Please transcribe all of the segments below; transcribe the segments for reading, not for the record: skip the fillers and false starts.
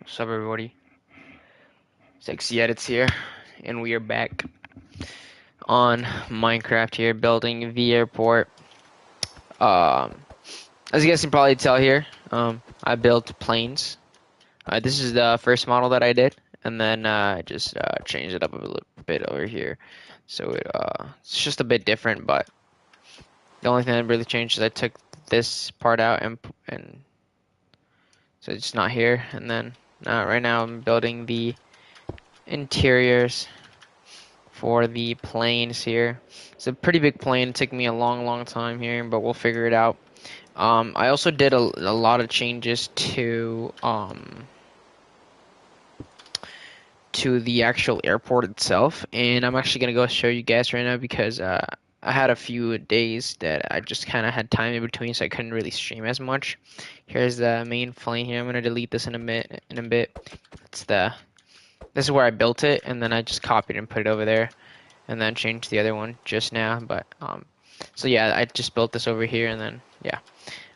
What's up, everybody? Sexy Edits here, and we are back on Minecraft here, building the airport. Um, as you guys can probably tell here, I built planes. This is the first model that I did, and then I just changed it up a little bit over here. So it's just a bit different, but the only thing that really changed is I took this part out and so it's not here. And then right now I'm building the interiors for the planes here. It's a pretty big plane. It took me a long time here, but we'll figure it out. I also did a lot of changes to the actual airport itself, and I'm actually gonna go show you guys right now because I had a few days that I just kind of had time in between, so I couldn't really stream as much. Here's the main plane here. I'm gonna delete this in a bit. This is where I built it, and then I just copied and put it over there, and then changed the other one just now. But so yeah, I just built this over here, and then yeah.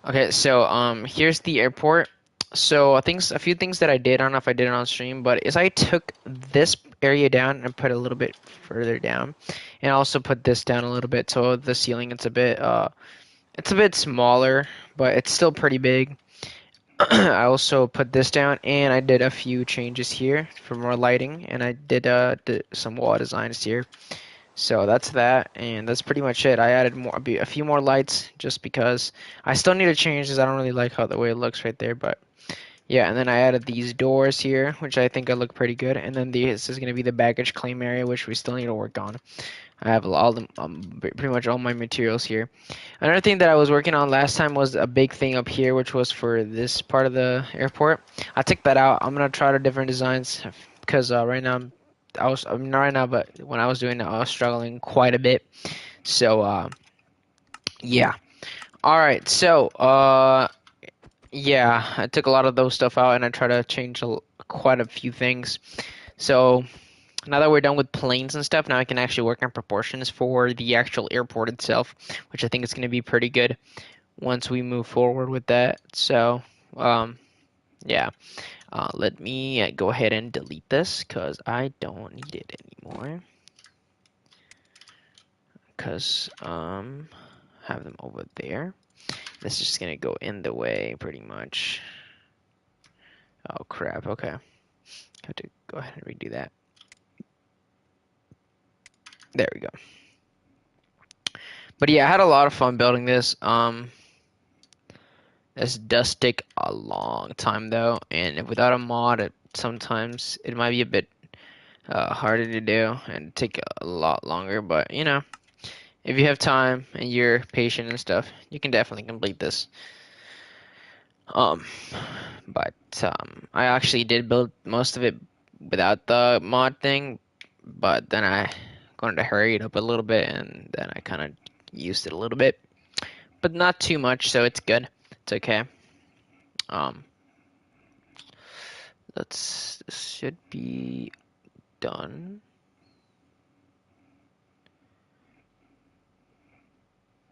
Okay, so here's the airport. So a few things that I did. I don't know if I did it on stream, but is I took this area down and put it a little bit further down, and I also put this down a little bit. So the ceiling it's a bit smaller, but it's still pretty big. I also put this down, and I did a few changes here for more lighting, and I did some wall designs here. So that's that, and that's pretty much it. I added a few more lights just because I still need to change this. I don't really like how the way it looks right there, but yeah. And then I added these doors here, which I think look pretty good. And then this is going to be the baggage claim area, which we still need to work on. I have pretty much all my materials here. Another thing that I was working on last time was a big thing up here, which was for this part of the airport. I took that out. I'm gonna try the different designs because right now not right now, but when I was doing it, I was struggling quite a bit. So yeah. All right. So yeah, I took a lot of those stuff out and I tried to change quite a few things. So now that we're done with planes and stuff, now I can actually work on proportions for the actual airport itself, which I think is going to be pretty good once we move forward with that. So, yeah, let me go ahead and delete this because I don't need it anymore. Because, have them over there. This is just going to go in the way pretty much. Oh, crap. Okay. Have to go ahead and redo that. There we go. But yeah, I had a lot of fun building this. This does take a long time though, and without a mod, sometimes it might be a bit harder to do and take a lot longer. But you know, if you have time and you're patient and stuff, you can definitely complete this. Um, but I actually did build most of it without the mod thing, but then I wanted to hurry it up a little bit, and then I kind of used it a little bit, but not too much, so it's good. It's okay. Um, this should be done.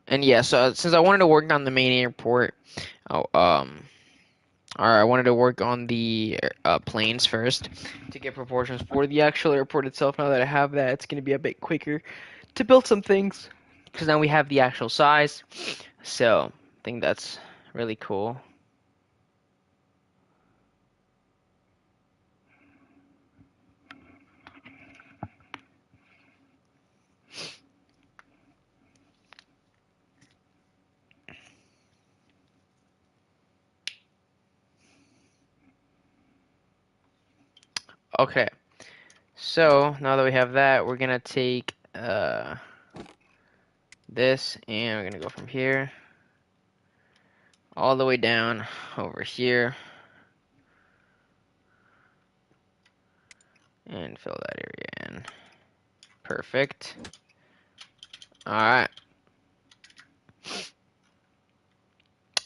And yeah, so since I wanted to work on the main airport, oh, or I wanted to work on the planes first to get proportions for the actual airport itself. Now that I have that, it's going to be a bit quicker to build some things because now we have the actual size. So I think that's really cool. Okay, so now that we have that, we're gonna take this and we're gonna go from here all the way down over here and fill that area in. Perfect. Alright.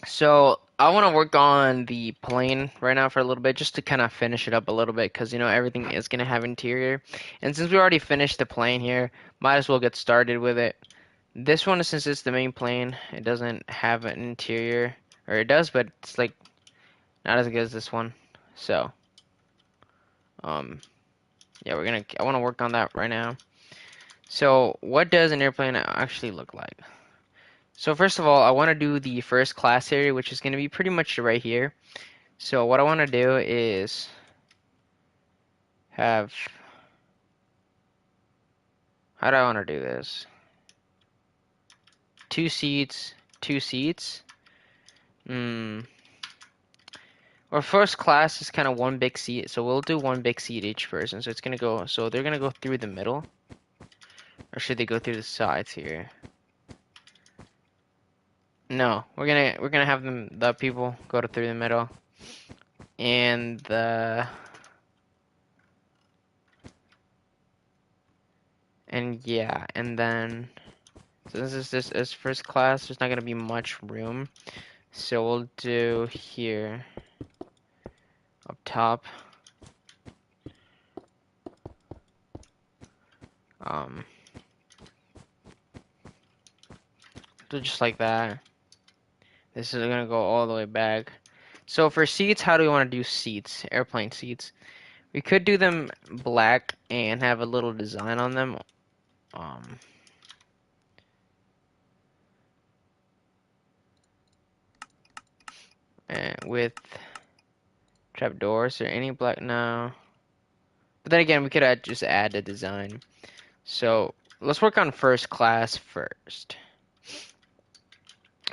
So I want to work on the plane right now for a little bit just to kind of finish it up a little bit because you know everything is going to have interior. And since we already finished the plane here, might as well get started with it. This one, since it's the main plane, it doesn't have an interior. Or it does, but it's like not as good as this one. So Yeah, I want to work on that right now. So what does an airplane actually look like? So first of all, I want to do the first class area, which is going to be pretty much right here. So what I want to do is have, how do I want to do this? Two seats, two seats. Our first class is kind of one big seat, so we'll do one big seat each person. So they're gonna go through the middle, or should they go through the sides here? No, we're gonna have the people go through the middle, and yeah, and then so this is first class. There's not gonna be much room, so we'll do here up top. Um, so just like that. This is gonna go all the way back. So for seats, how do we want to do seats? Airplane seats. We could do them black and have a little design on them. Um, and with trapdoors or any black. No. But then again, we could just add the design. So let's work on first class first.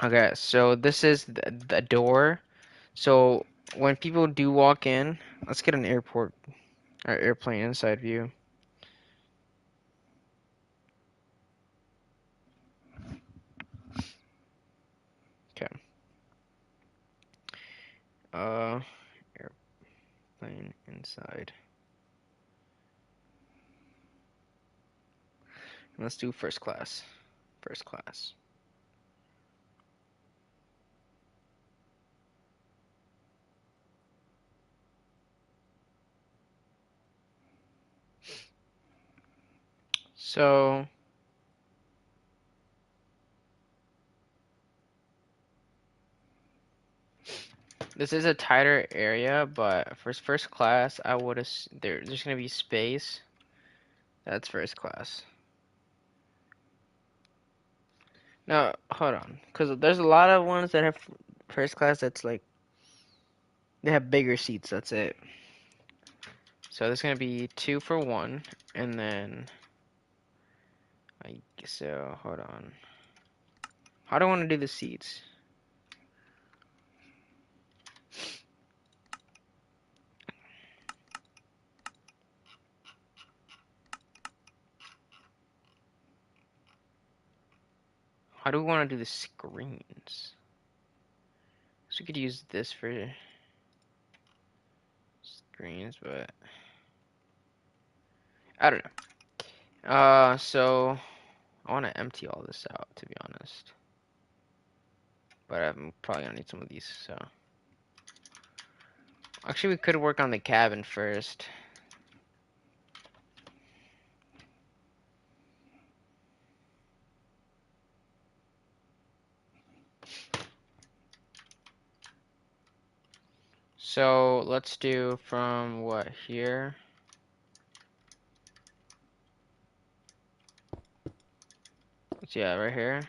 Okay, so this is the door. So when people do walk in, let's get an airport or airplane inside view. Okay. Airplane inside. Let's do first class. First class. So this is a tighter area, but for first class, I would there's gonna be space. That's first class. Now hold on, because there's a lot of ones that have first class that's like they have bigger seats. That's it. So there's gonna be 2 for 1, and then I guess so. Hold on. How do I want to do the seats? How do we want to do the screens? So we could use this for screens, but I don't know. So I want to empty all this out, to be honest. But I'm probably gonna need some of these, so. Actually, we could work on the cabin first. So let's do from what here? Yeah, right here.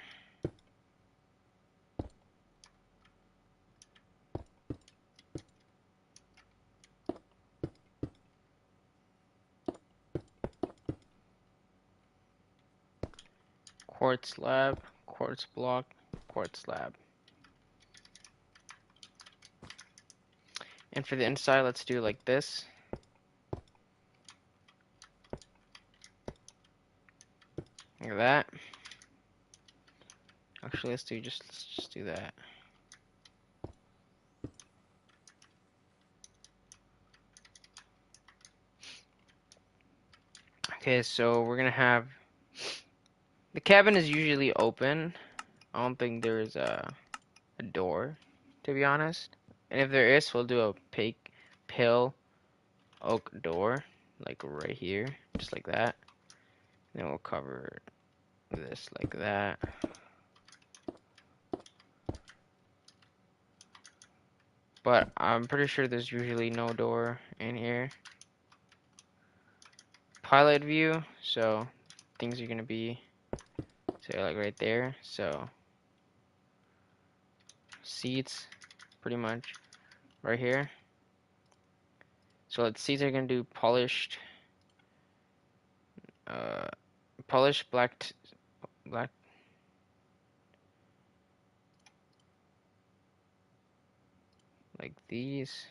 Quartz slab, quartz block, quartz slab. And for the inside, let's do like this. Like that. Actually, let's just do that. Okay, so we're gonna have the cabin is usually open. I don't think there's a door, to be honest. And if there is, we'll do a pale oak door, like right here, just like that. Then we'll cover this like that. But I'm pretty sure there's usually no door in here. pilot view, so things are gonna be, say, like right there. So seats, pretty much right here. So the seats are gonna do polished, polished black. Like these.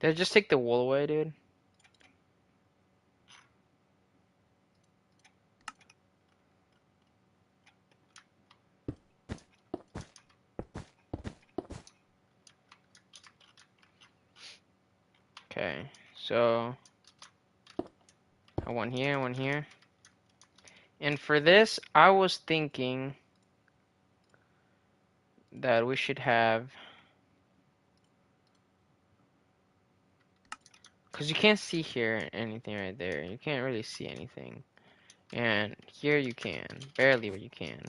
Did I just take the wool away, dude? Okay, so one here, one here. And for this, I was thinking that we should have, because you can't see here anything right there. You can't really see anything. And here you can, barely, but you can.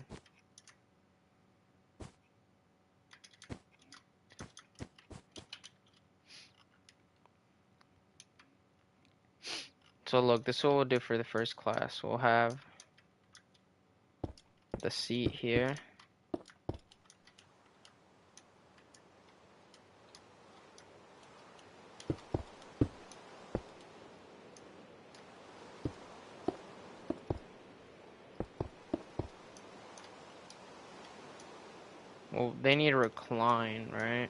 So look, this is what we'll do for the first class. We'll have the seat here. Well, they need to recline, right?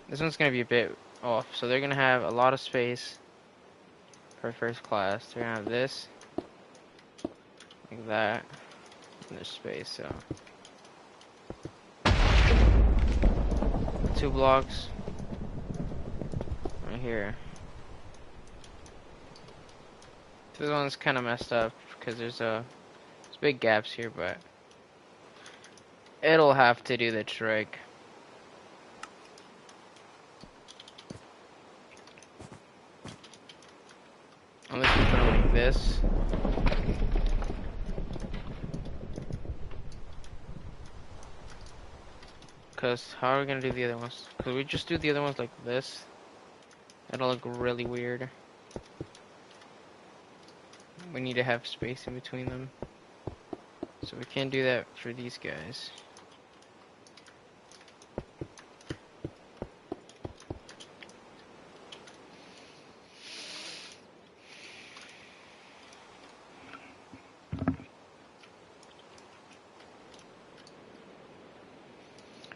This one's gonna be a bit off, so they're gonna have a lot of space for first class. They're gonna have this, like that, and there's space, so 2 blocks right here. This one's kind of messed up because there's big gaps here, but it'll have to do the trick. Unless we put it like this. Because how are we going to do the other ones? Could we just do the other ones like this? That'll look really weird. We need to have space in between them. So we can't do that for these guys.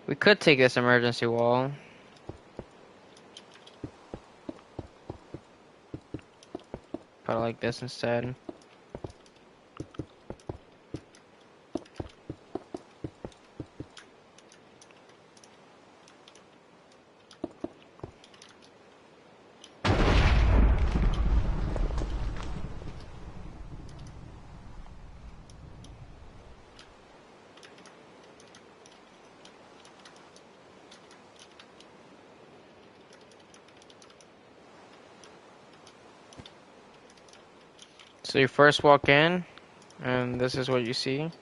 We could take this emergency wall. Put it like this instead. So you first walk in, and this is what you see.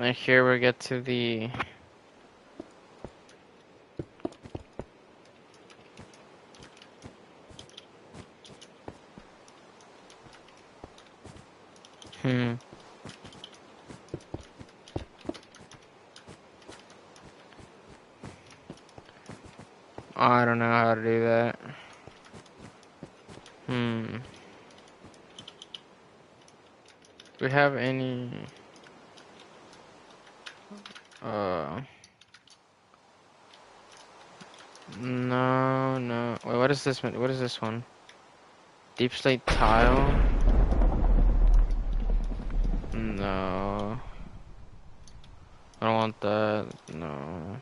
And then here we get to the I don't know how to do that. Do we have any? Uh, no, no. Wait, what is this one? What is this one? Deep slate tile? No. I don't want that. No.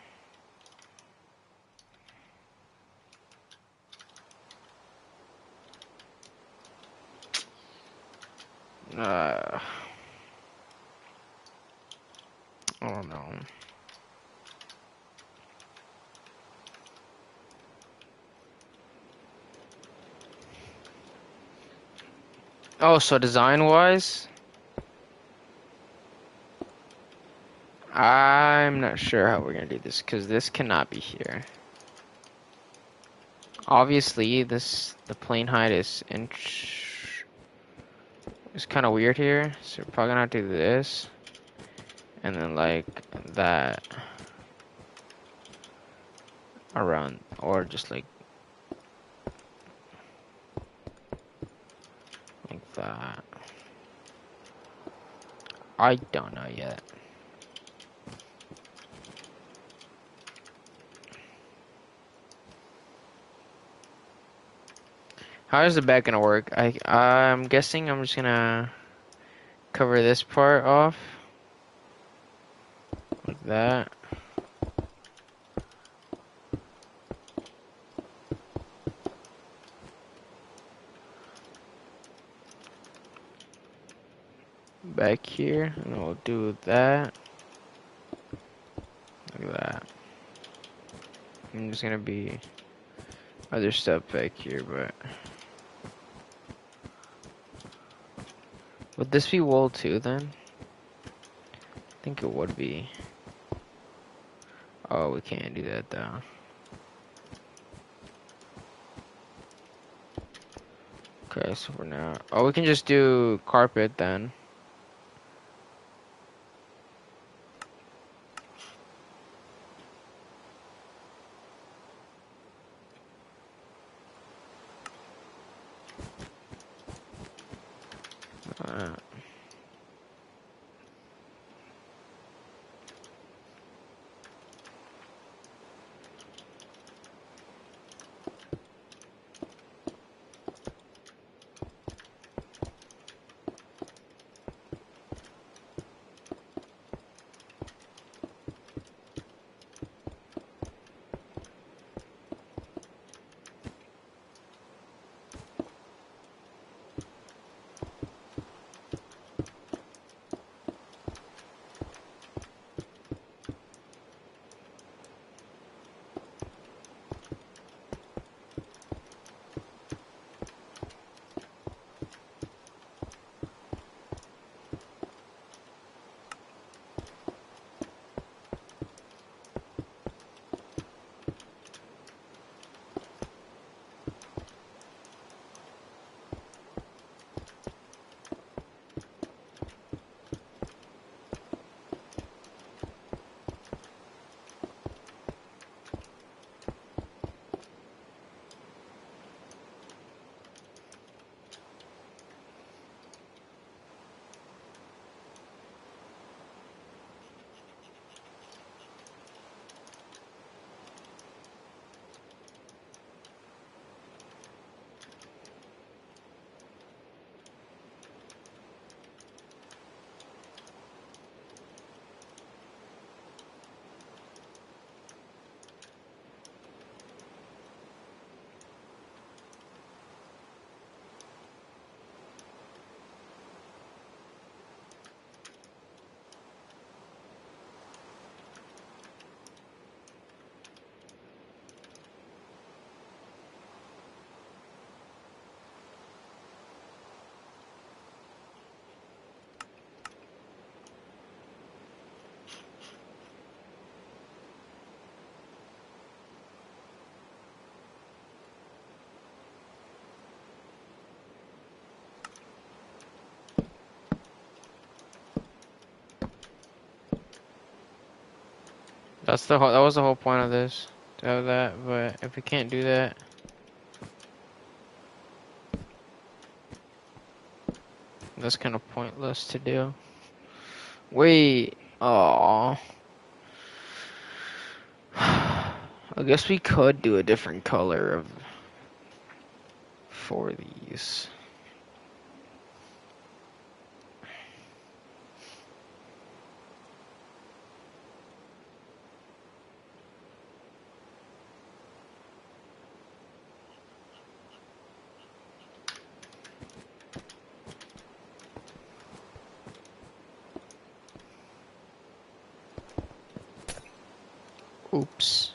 I don't know. Oh, so design-wise, I'm not sure how we're gonna do this because this cannot be here. Obviously, the plane height is inch. It's kind of weird here, so we're probably gonna have to do this, and then like that around, or just like that. I don't know yet. How is the back gonna work? I'm guessing I'm just gonna cover this part off like that. Back here, and then we'll do that like that. I'm just gonna be other stuff back here, but would this be wool too then? I think it would be. Oh, we can't do that though. Okay, so for now, oh, we can just do carpet then. Uh, that was the whole point of this, to have that. But if we can't do that, that's kind of pointless to do. Wait, oh, I guess we could do a different color of for these. Oops.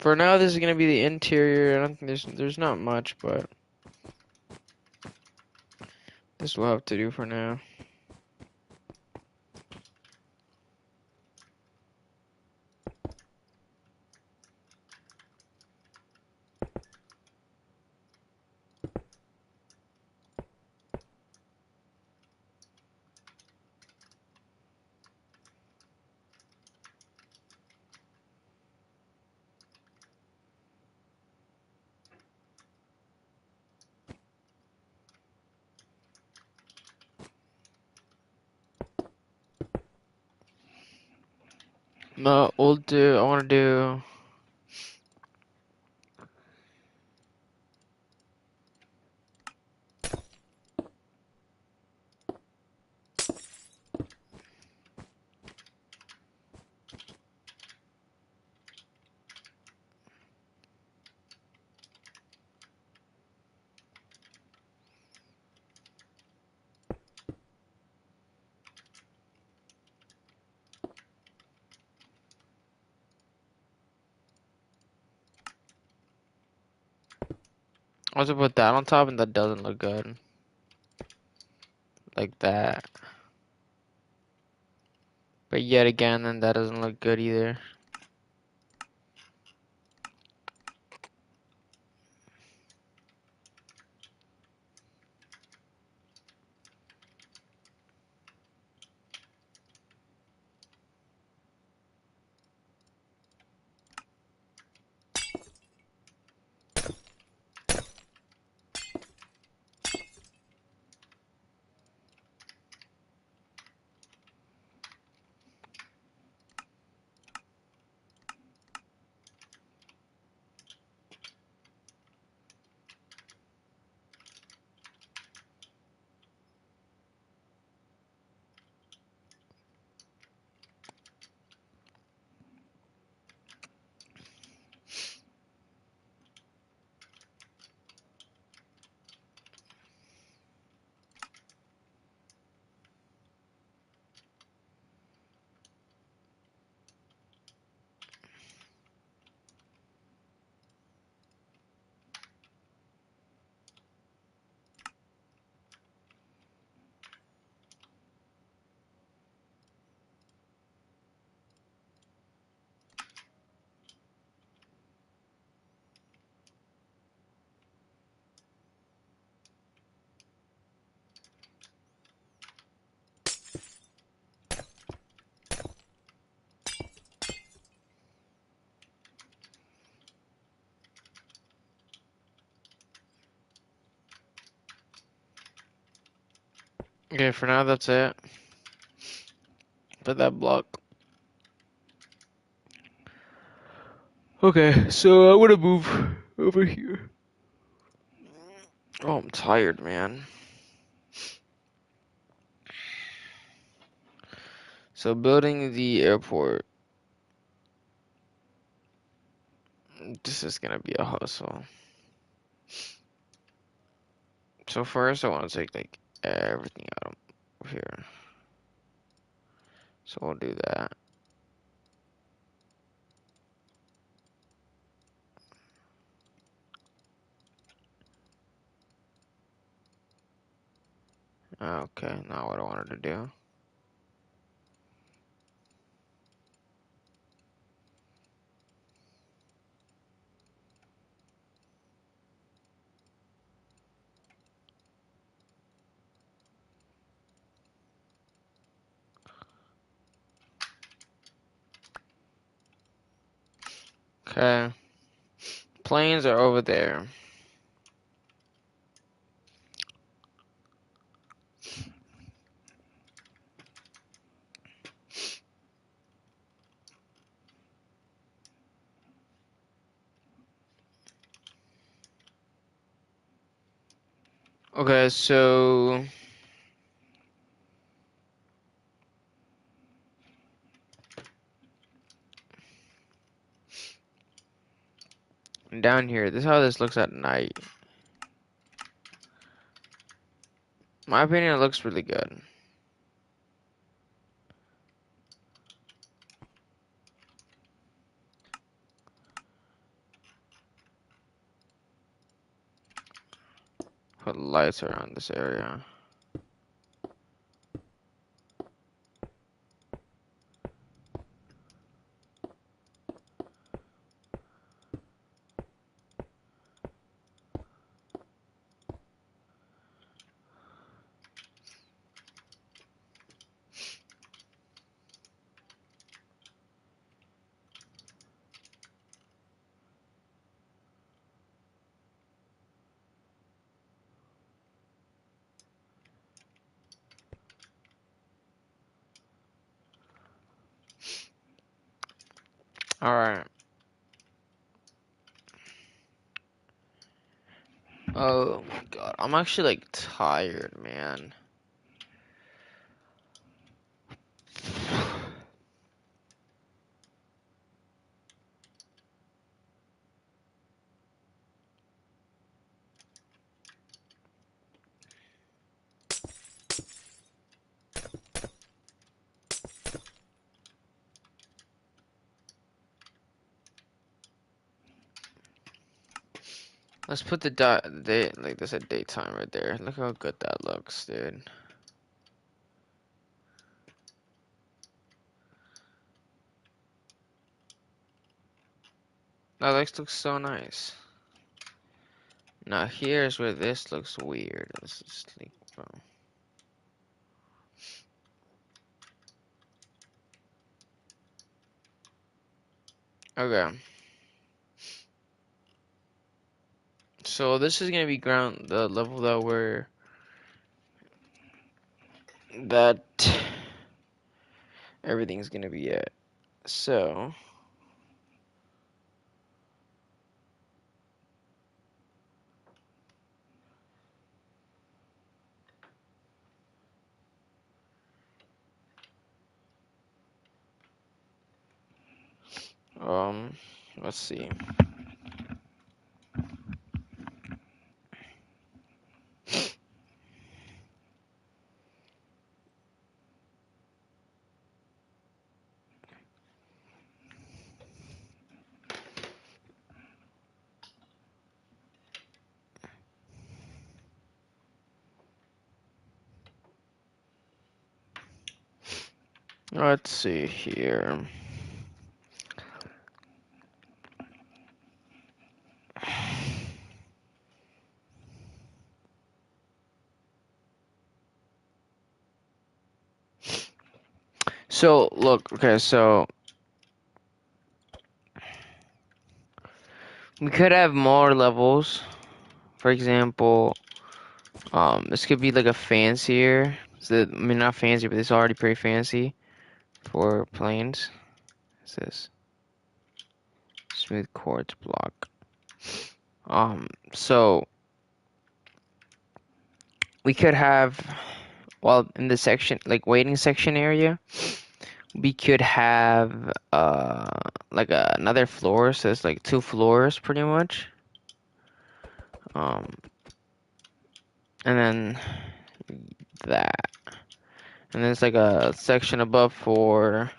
For now, this is gonna be the interior. I don't think there's not much, but this will have to do for now. No, we'll do. I want to do. I was to put that on top, and that doesn't look good. Like that. But yet again, then that doesn't look good either. Okay, for now that's it. For that block. Okay, so I want to move over here. Oh, I'm tired, man. So building the airport. This is gonna be a hustle. So first I want to take like everything out of here. So we'll do that. Okay, now what I wanted to do. Okay, planes are over there. Okay, so down here, this is how this looks at night. In my opinion, it looks really good. put lights around this area. Alright. Oh my god, I'm actually like tired, man. Let's put the day like this at daytime right there. Look how good that looks, dude. That looks so nice. Now here's where this looks weird. This is like, bro. Okay. So this is gonna be the level that everything's gonna be at. So let's see. Let's see here. So look, okay, so we could have more levels. For example, this could be like a fancier. So, I mean, not fancy, but it's already pretty fancy for planes. What's this? Smooth quartz block. So we could have, well, in the section, like waiting section area, we could have like another floor. So it's like 2 floors pretty much. And then that. And there's like a section above for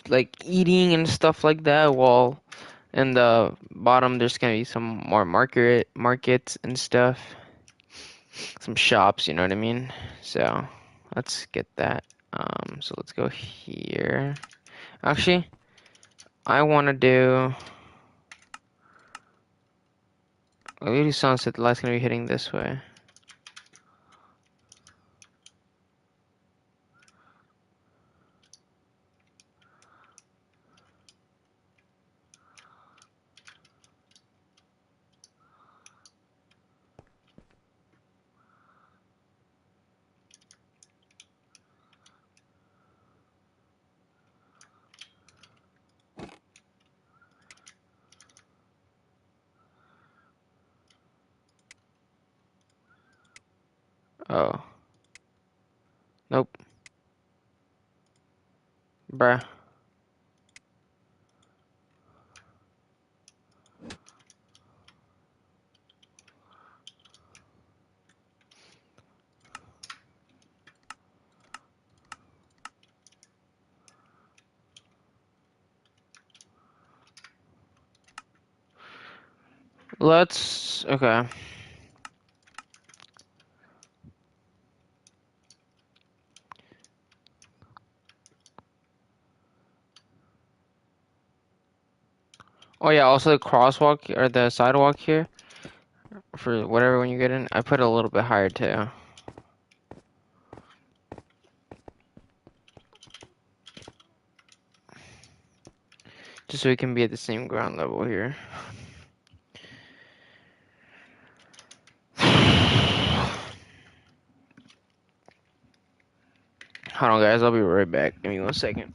like eating and stuff like that. While in the bottom, there's gonna be some more markets and stuff, some shops. You know what I mean? So let's get that. So let's go here. Actually, I want to do. Maybe sunset. The light's gonna be hitting this way. Oh, nope, bruh. Okay. Oh yeah, also the crosswalk or the sidewalk here for whatever when you get in, I put it a little bit higher too. Just so we can be at the same ground level here. Hold on guys, I'll be right back. Give me 1 second.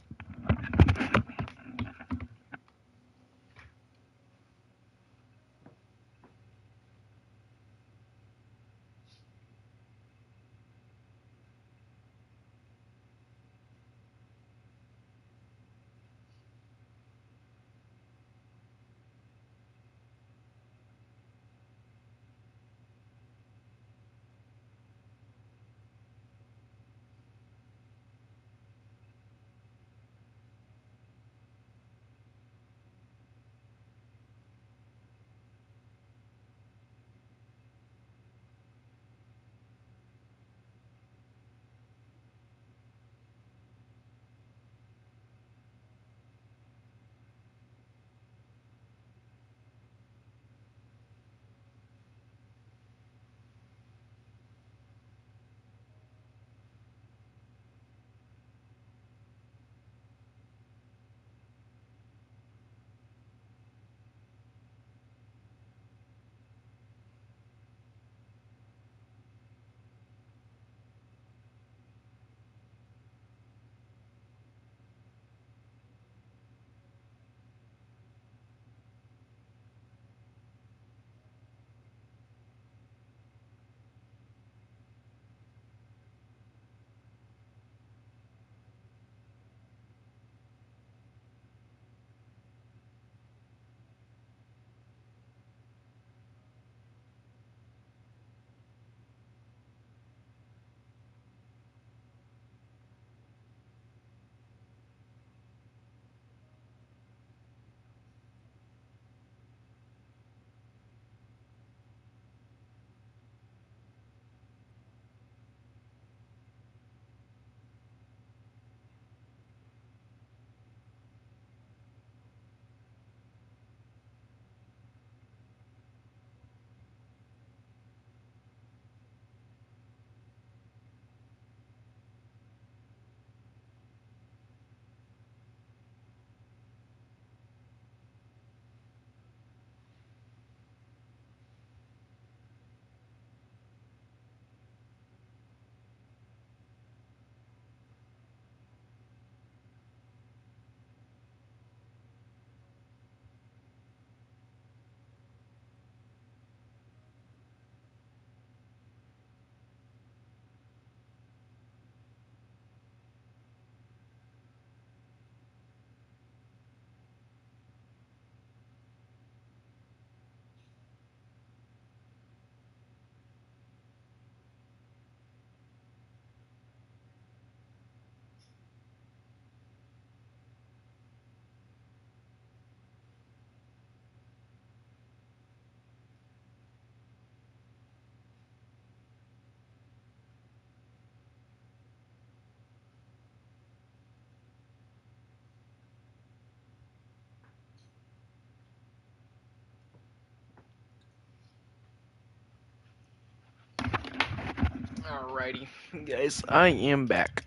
Alrighty, guys, I am back.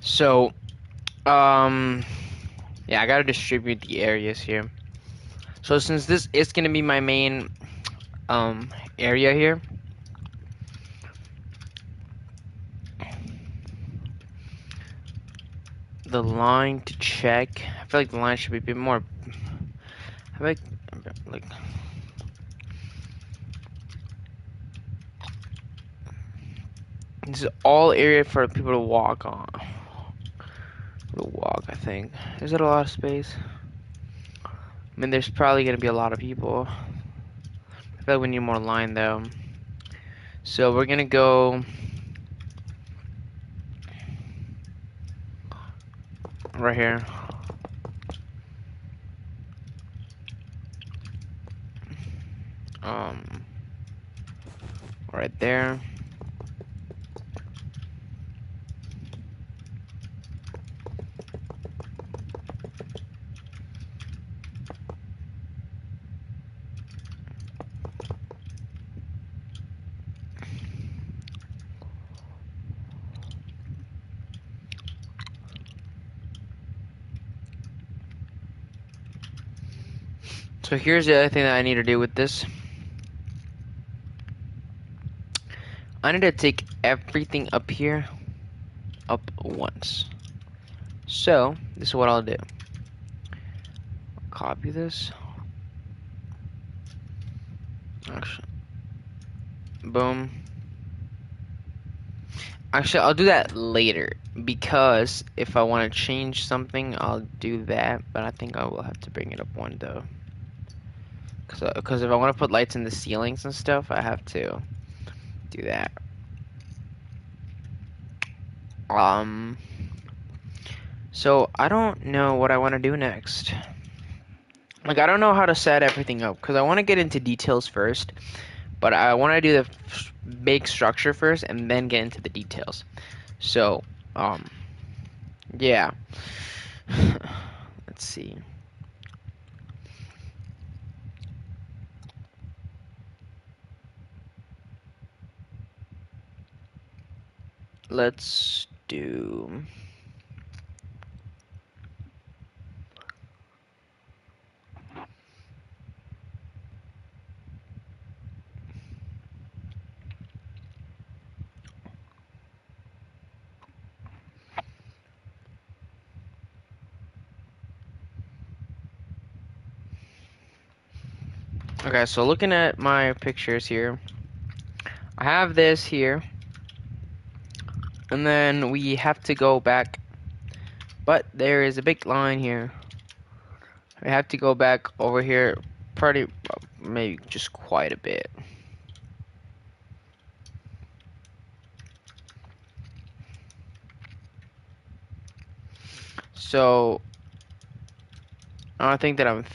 So, yeah, I gotta distribute the areas here. So since this is gonna be my main area here, the line to check. I feel like the line should be a bit more. I feel like this is all area for people to walk on. To walk, I think. Is it a lot of space? I mean, there's probably gonna be a lot of people. I feel like we need more line though. So we're gonna go right here. Um, right there. So here's the other thing that I need to do with this. I need to take everything up here up once. So this is what I'll do. Copy this. Actually, boom. Actually, I'll do that later because if I want to change something, I'll do that. But I think I will have to bring it up one though. Because if I want to put lights in the ceilings and stuff, I have to do that. So I don't know what I want to do next. Like, I don't know how to set everything up because I want to get into details first, but I want to do the big structure first and then get into the details. So, yeah. Let's see. Let's do. Okay, so looking at my pictures here, I have this here, and then we have to go back, but there is a big line here. We have to go back over here, pretty, maybe just quite a bit. So, I think that I'm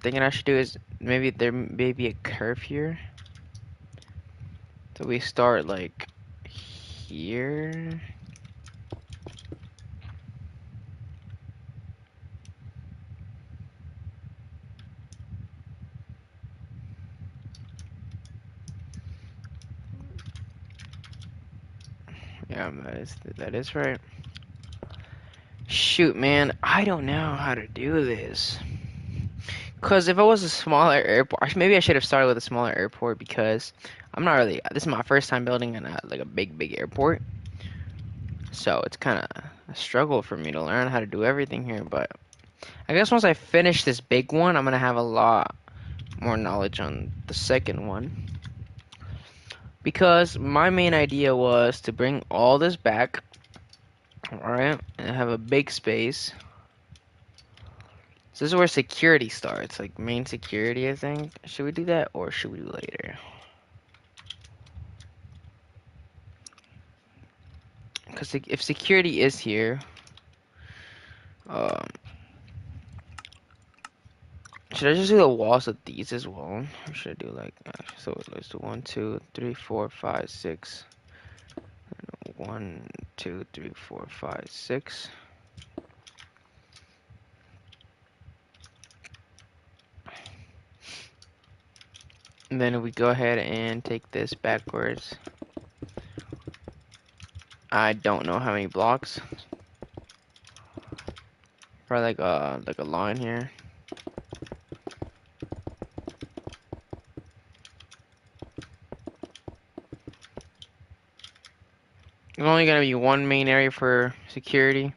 thinking I should do is maybe there may be a curve here. So we start like here. Yeah, that is right. Shoot, man, I don't know how to do this. Because if it was a smaller airport, maybe I should have started with a smaller airport because I'm not really. This is my first time building in like a big airport, so it's kind of a struggle for me to learn how to do everything here. But I guess once I finish this big one, I'm gonna have a lot more knowledge on the second one. Because my main idea was to bring all this back, alright, and have a big space. So this is where security starts, like main security, I think. Should we do that or should we do later? Because if security is here, um, should I just do the walls of these as well? Or should I do like, so let's do 1, 2, 3, 4, 5, 6. 1, 2, 3, 4, 5, 6. And then we go ahead and take this backwards. I don't know how many blocks. Probably like a line here. There's only gonna be one main area for security.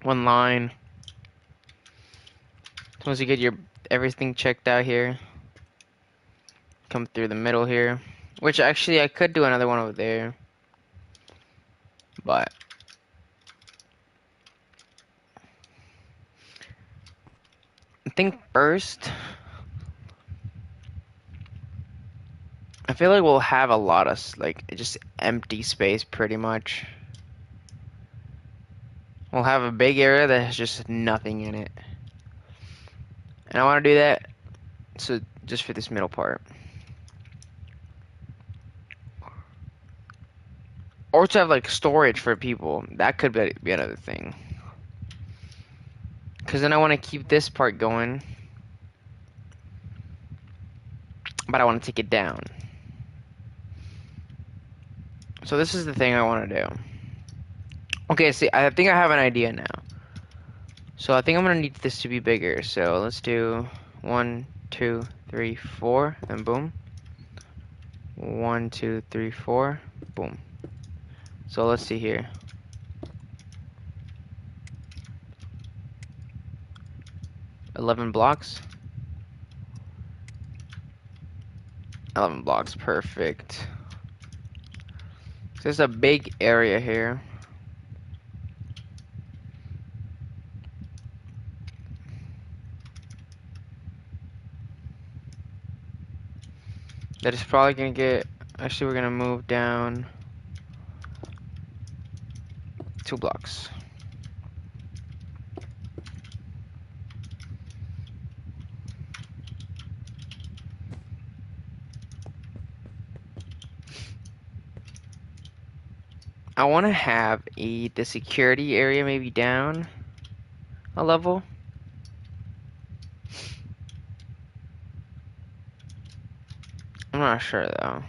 One line. So once you get your everything checked out here, come through the middle here. Which actually I could do another one over there. But I think first I feel like we'll have a lot of like just empty space pretty much. We'll have a big area that has just nothing in it. And I want to do that so just for this middle part. Or to have like storage for people. That could be another thing. Because then I want to keep this part going. But I want to take it down. So this is the thing I want to do. Okay, see, I think I have an idea now. So I think I'm gonna need this to be bigger. So let's do 1, 2, 3, 4, and boom. 1, 2, 3, 4, boom. So let's see here. 11 blocks. 11 blocks, perfect. So there's a big area here. That is probably gonna get. Actually, we're gonna move down 2 blocks. I want to have the security area maybe down a level. I'm not sure though,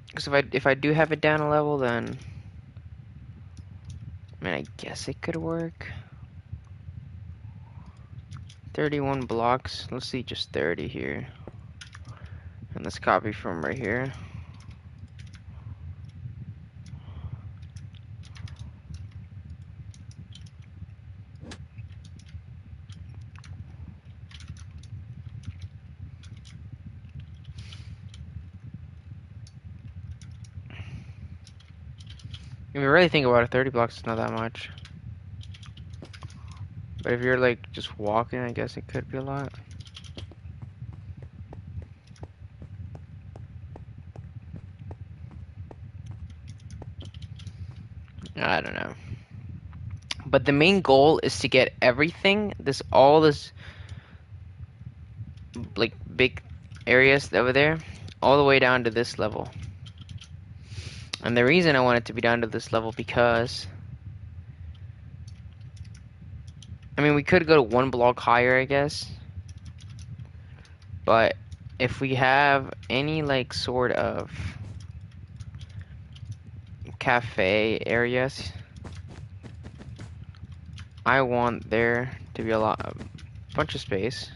because if I do have it down a level, then I mean I guess it could work. 31 blocks. Let's see, just 30 here, and let's copy from right here. If you really think about it, 30 blocks is not that much. But if you're like just walking, I guess it could be a lot. I don't know. But the main goal is to get everything, all this like big areas over there, all the way down to this level. And the reason I want it to be down to this level because I mean we could go to 1 block higher, I guess. But if we have any like sort of cafe areas, I want there to be a bunch of space.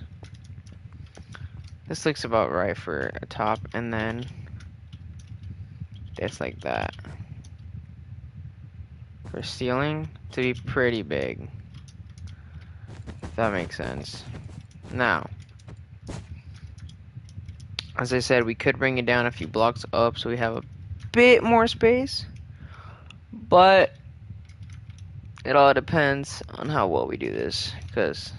This looks about right for a top, and then it's like that. For ceiling to be pretty big. If that makes sense. Now, as I said, we could bring it down a few blocks up so we have a bit more space. But it all depends on how well we do this, because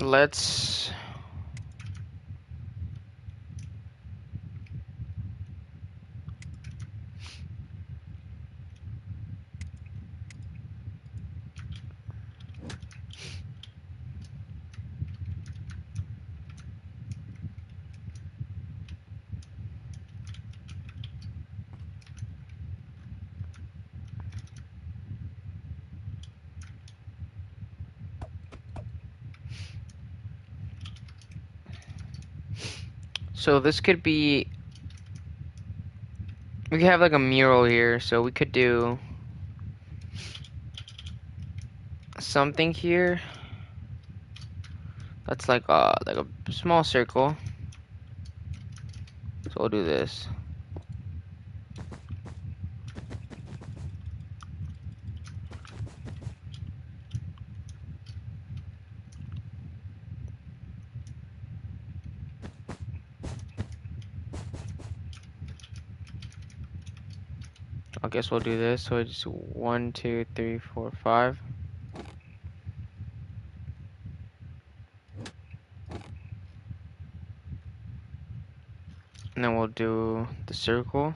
let's so this could be, we could have like a mural here, so we could do something here that's like a small circle. So we'll do this. I guess we'll do this. So it's 1, 2, 3, 4, 5. And then we'll do the circle.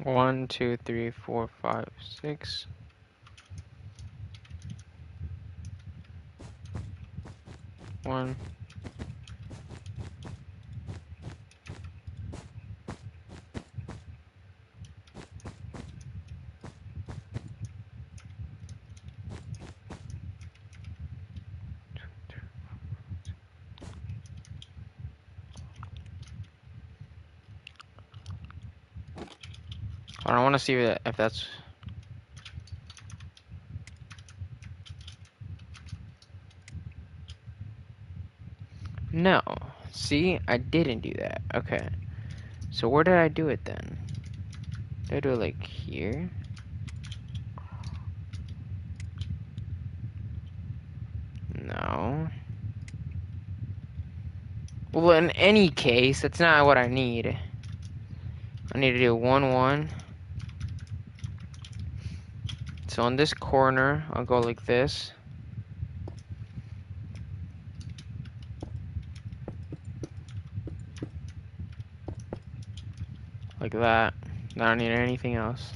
1, 2, 3, 4, 5, 6. One. I don't want to see if that's. No. See, I didn't do that. Okay. So where did I do it then? Did I do it like here? No. Well, in any case, that's not what I need. I need to do 1, 1. So on this corner, I'll go like this. Like that. I don't need anything else.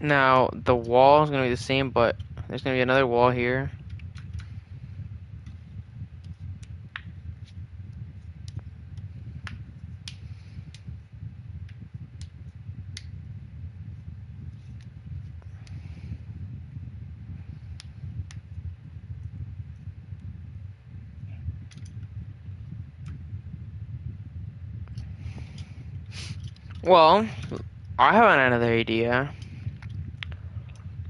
Now, the wall is going to be the same, but there's going to be another wall here. Well, I have another idea.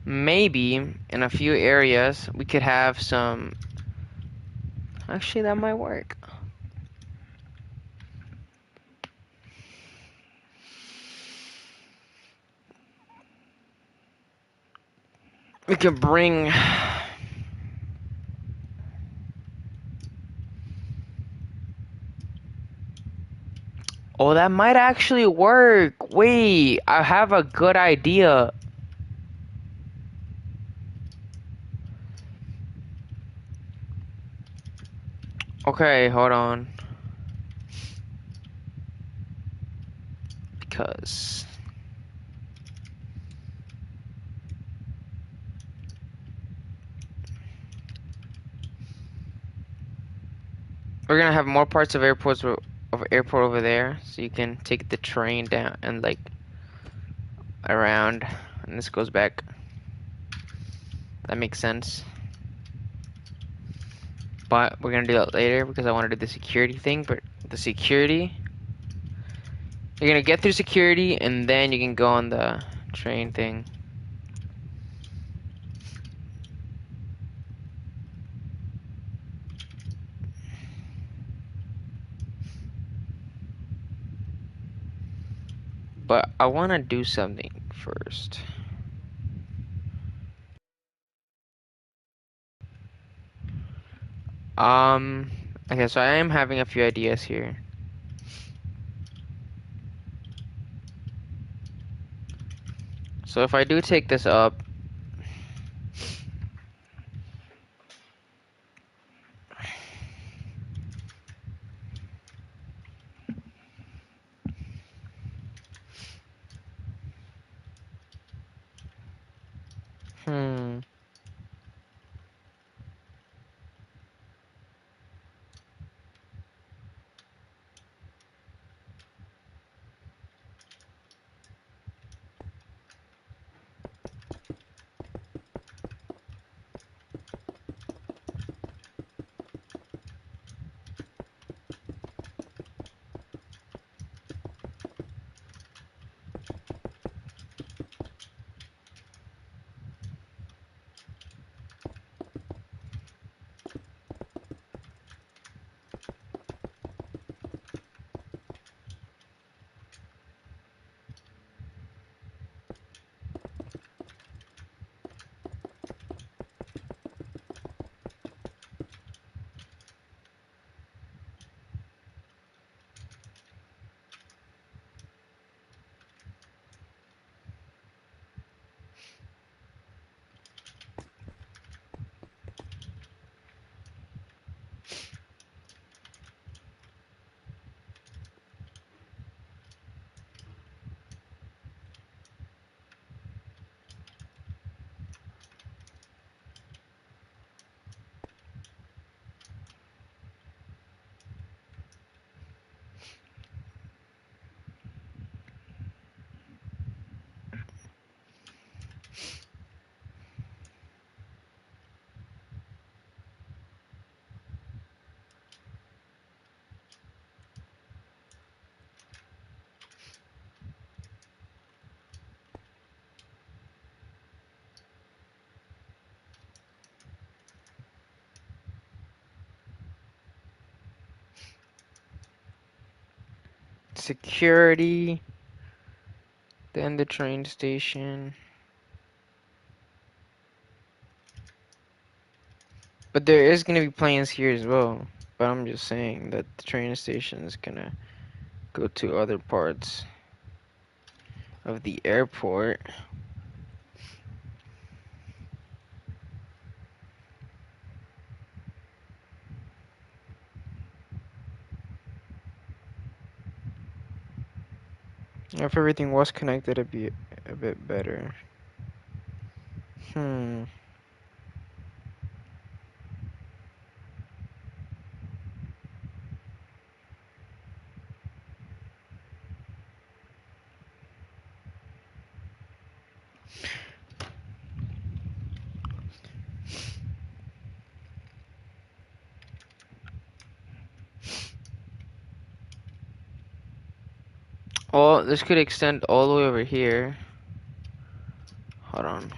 Maybe in a few areas we could have some. Actually, that might work. We could bring. Oh, that might actually work. Wait, I have a good idea. Okay, hold on. Because we're gonna have more parts of airport over there, so you can take the train down and like around, and this goes back. That makes sense. But we're gonna do that later because I want to do the security thing. But the security, you're gonna get through security, and then you can go on the train thing. But I want to do something first. Um, okay, so I am having a few ideas here. So if I do take this up, hmm. security, then the train station. But there is gonna be planes here as well. But I'm just saying that the train station is gonna go to other parts of the airport. If everything was connected, it'd be a bit better. Hmm. Well, this could extend all the way over here. Hold on.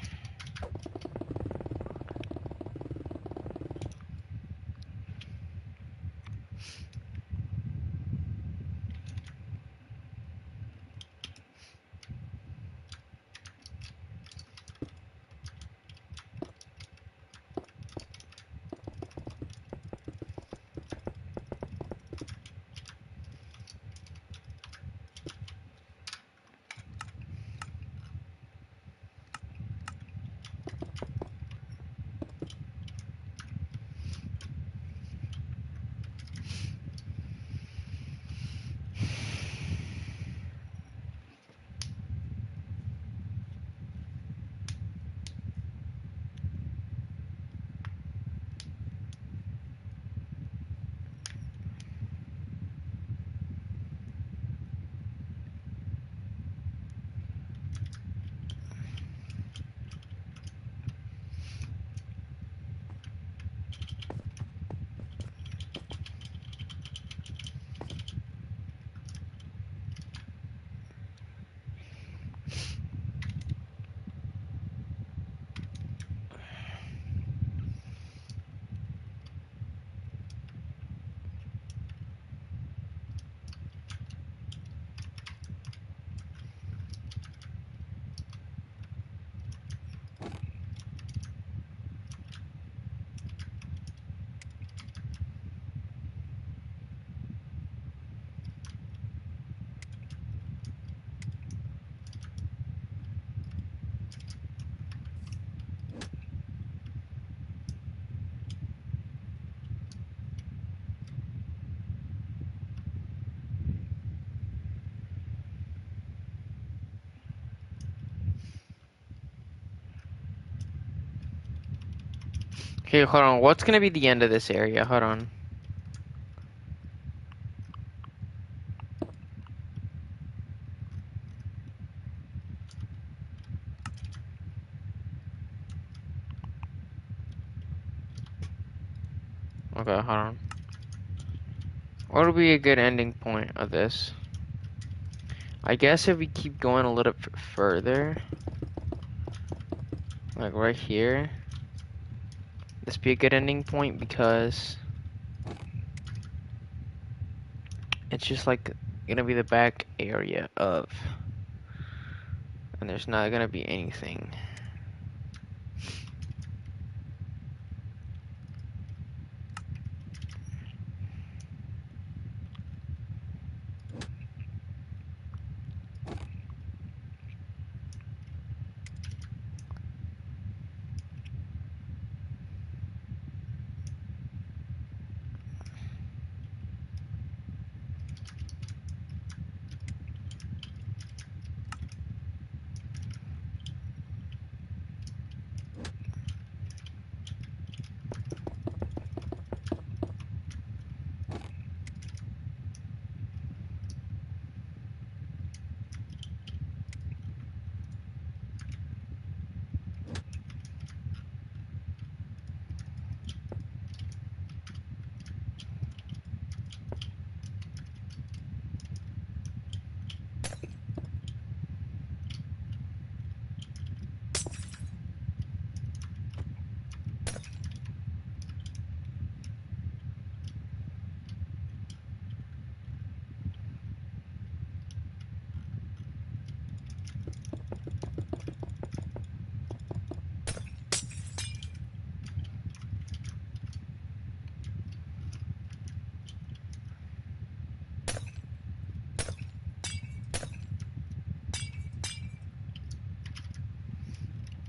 Okay, hold on. What's gonna be the end of this area? Hold on. Okay, hold on. What would be a good ending point of this? I guess if we keep going a little further, like right here, this be a good ending point because it's just like gonna be the back area of, and there's not gonna be anything.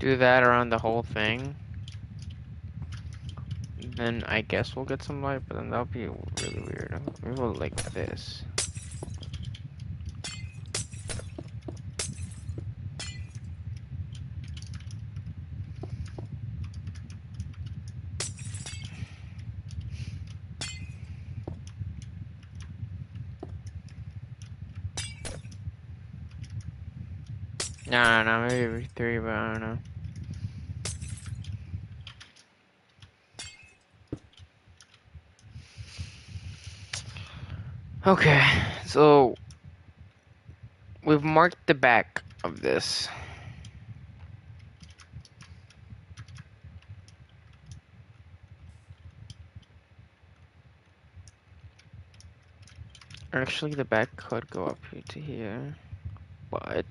do that around the whole thing, then I guess we'll get some light, but then that'll be really weird. Maybe we'll like this. No, maybe every 3, but I don't know. Okay, so we've marked the back of this. Actually, the back could go up here to here, but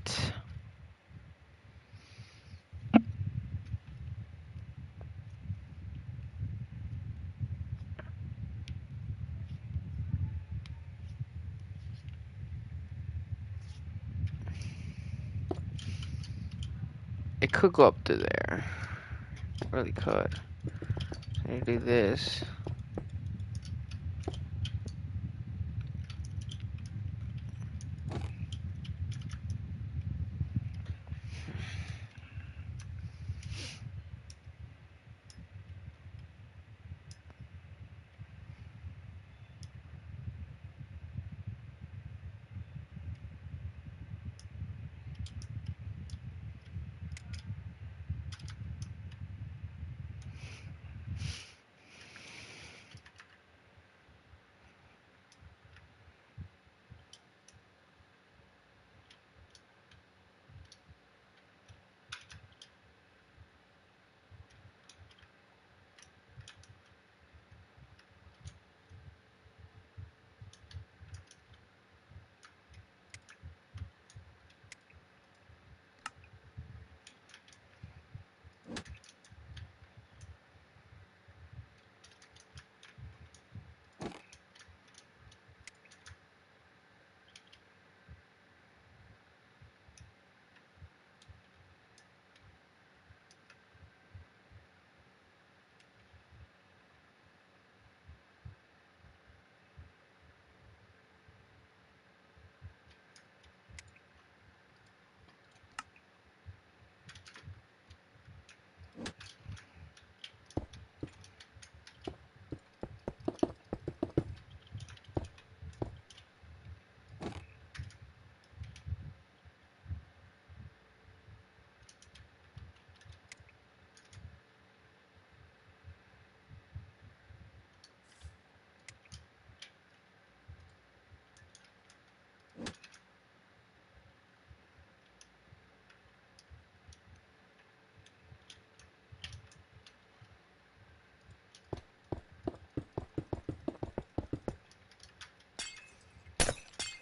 it could go up to there. It really could. So I need to do this.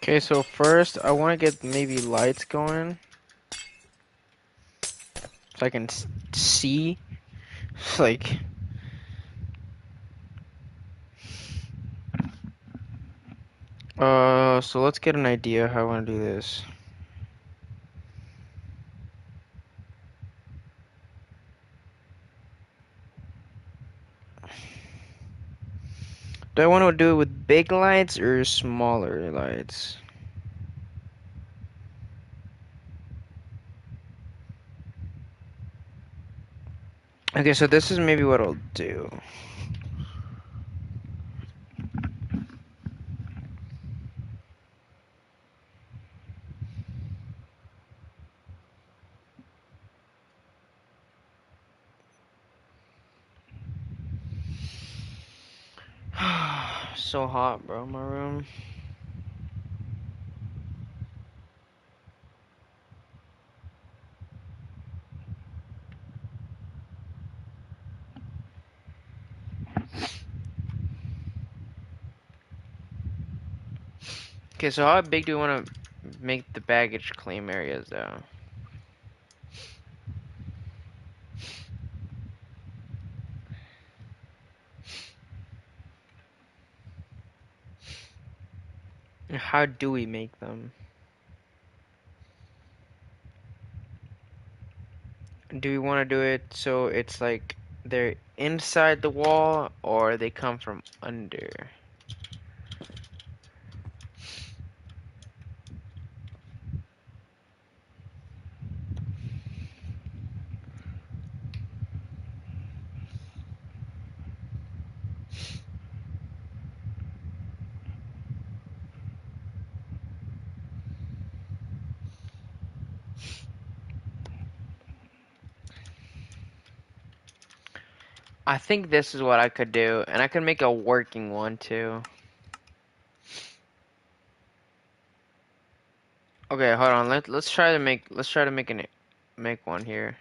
Okay, so first I want to get maybe lights going so I can see. Like, so let's get an idea how I want to do this. Do I want to do it with big lights or smaller lights? Okay, so this is maybe what I'll do. So hot, bro, my room. Okay, so how big do we want to make the baggage claim areas, though? How do we make them? do we want to do it so it's like they're inside the wall or they come from under? I think this is what I could do, and I could make a working one too. Okay, hold on. Let's try to make one here.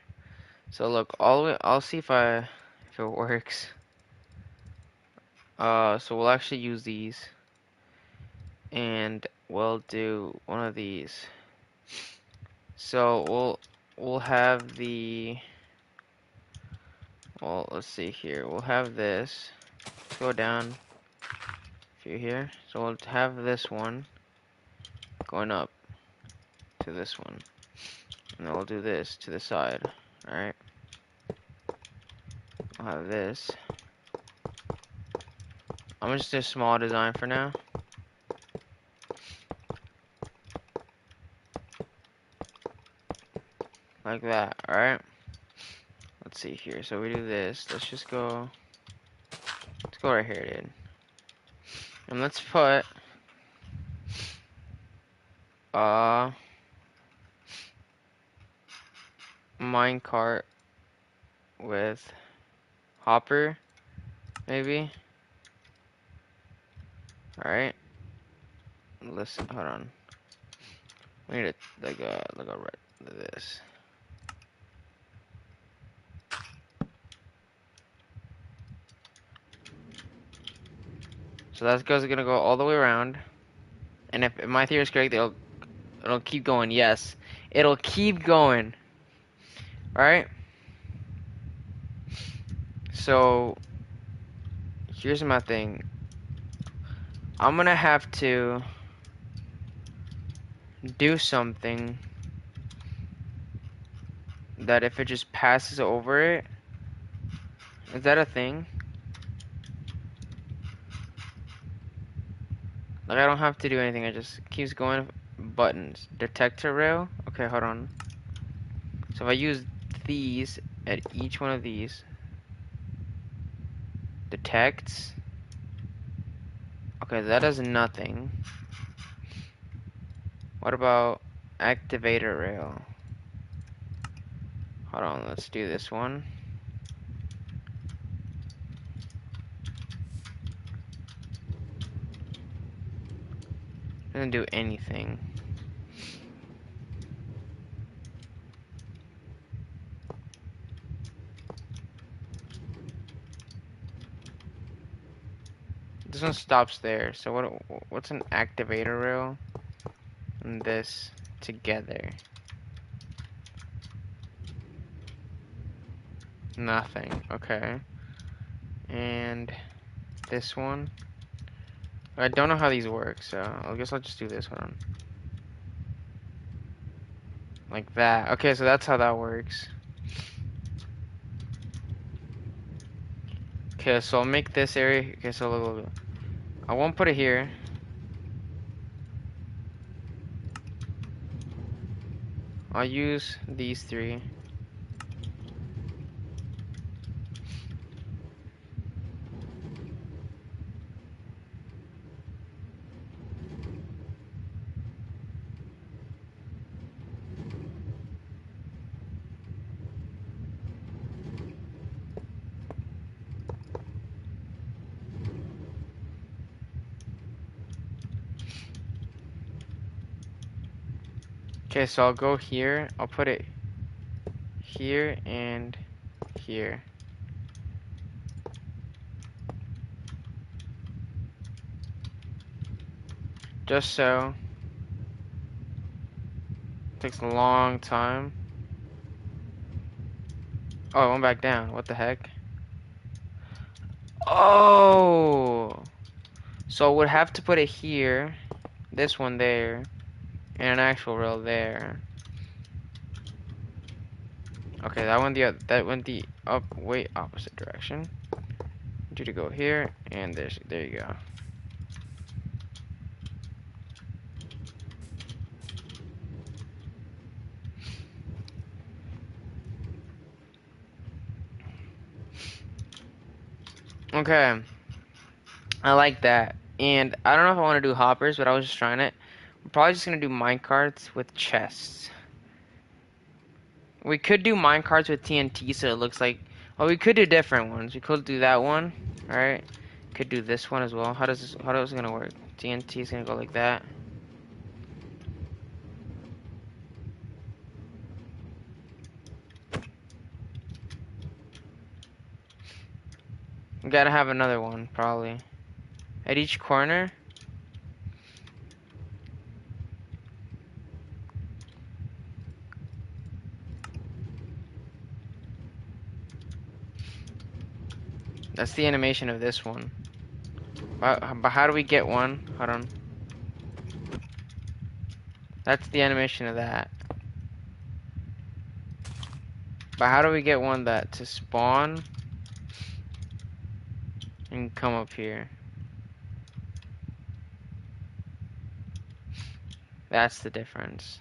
So look, all the way, I'll see if it works. So we'll actually use these, and we'll do one of these. So we'll have the well, let's see here. We'll have this. Let's go down a few here. So we'll have this one going up to this one, and then we'll do this to the side. All right. I'll have this. I'm gonna just do a small design for now. Like that, alright? Let's see here. So we do this. Let's go right here, dude. And let's put uh minecart with hopper, maybe. Alright. Listen, hold on. We need like a red this. So that's gonna go all the way around. And if my theory is correct, it'll keep going. Yes. It'll keep going. Alright? So here's my thing. I'm gonna have to do something that if it just passes over it, is that a thing? Like I don't have to do anything, it just keeps going. Buttons, detector rail. Okay, hold on. So if I use these at each one of these, detects. Okay, that does nothing. What about activator rail? Hold on, let's do this one. Doesn't do anything. This one stops there. So what's an activator rail? And this together. Nothing. Okay. And this one. I don't know how these work, so I guess I'll just do this one. Like that. Okay, so that's how that works. Okay, so I'll make this area. Okay, so look. I won't put it here. I'll use these three. Okay, so I'll go here. I'll put it here and here. Just so. Takes a long time. Oh, it went back down. What the heck? Oh! So I would have to put it here. This one there. And an actual rail there. Okay, that went the way opposite direction. I need you to go here, and there you go. Okay, I like that. And I don't know if I want to do hoppers, but I was just trying it. I'm probably just gonna do minecarts with chests. We could do minecarts with TNT, so it looks like. Oh, we could do different ones. We could do that one. All right. Could do this one as well. How is it gonna work? TNT is gonna go like that. We gotta have another one probably at each corner. That's the animation of this one. But how do we get one? Hold on. That's the animation of that. But how do we get one that to spawn and come up here? That's the difference.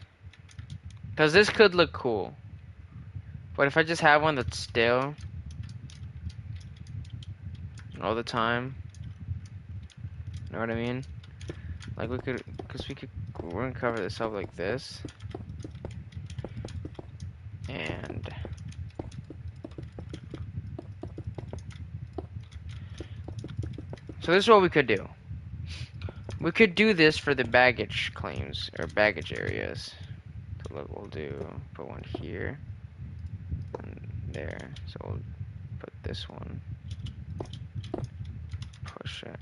Because this could look cool. But if I just have one that's still all the time, you know what I mean? Like we're gonna cover this up like this. And so this is what we could do. We could do this for the baggage claims or baggage areas. So look, we'll put one here and there. So we'll put this one, push it.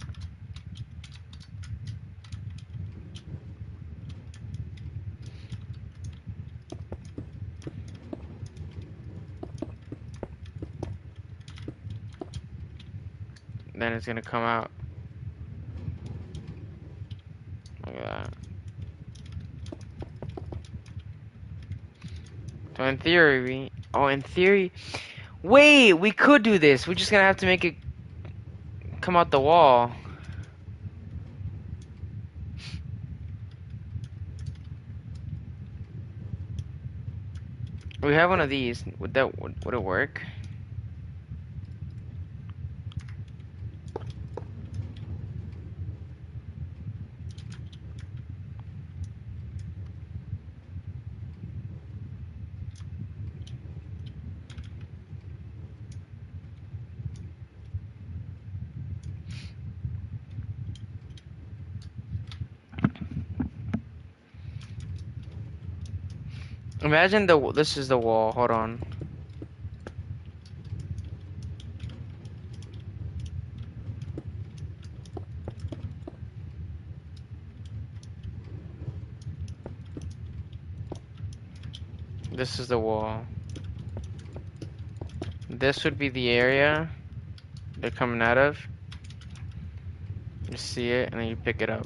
Then it's gonna come out. Look at that. So in theory, wait, we could do this. We're just gonna have to make it come out the wall. We have one of these. Would it work? Imagine this is the wall. Hold on. This is the wall. This would be the area they're coming out of. You see it, and then you pick it up.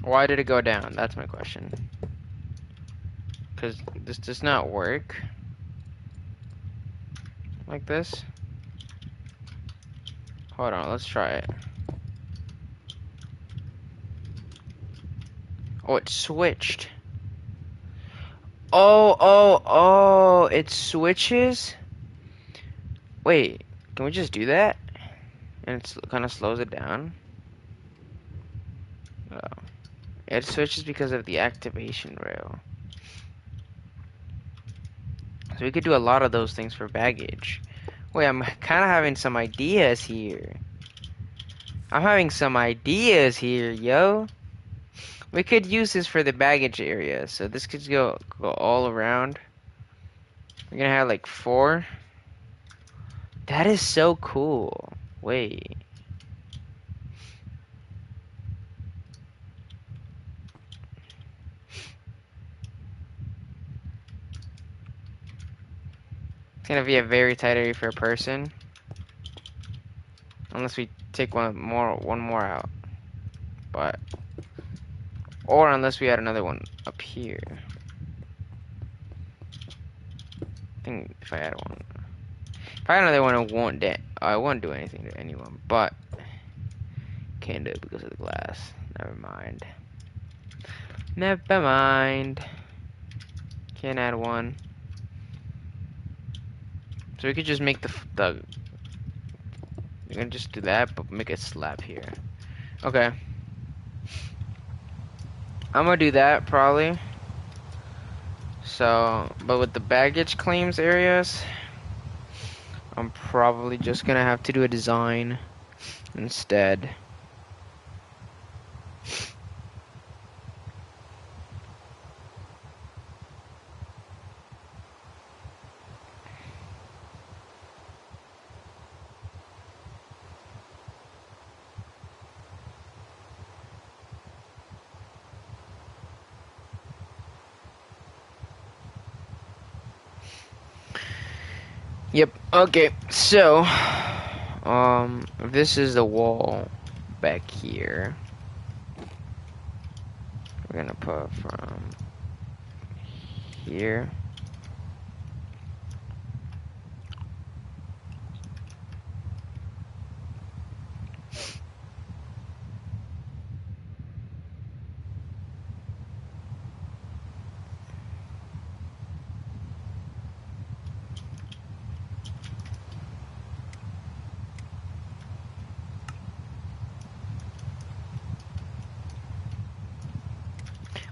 Why did it go down? That's my question. Because this does not work like this. Hold on, let's try it. Oh, it switched. Oh, it switches? Wait, can we just do that? And it kind of slows it down? Oh. It switches because of the activation rail. So we could do a lot of those things for baggage. Wait, I'm kind of having some ideas here. I'm having some ideas here, yo. We could use this for the baggage area. So this could go all around. We're gonna have like 4. That is so cool. Wait. It's gonna be a very tight area for a person. Unless we take one more out. But, or unless we add another one up here. I think if I add one. If I add another one, it won't do anything to anyone. But, can't do it because of the glass. Never mind. Never mind. Can't add one. So we could just make the we're gonna just do that, but make a slab here. Okay. I'm gonna do that probably. So, but with the baggage claims areas, I'm probably just gonna have to do a design instead. Yep. Okay. So, this is the wall back here. We're gonna put from here.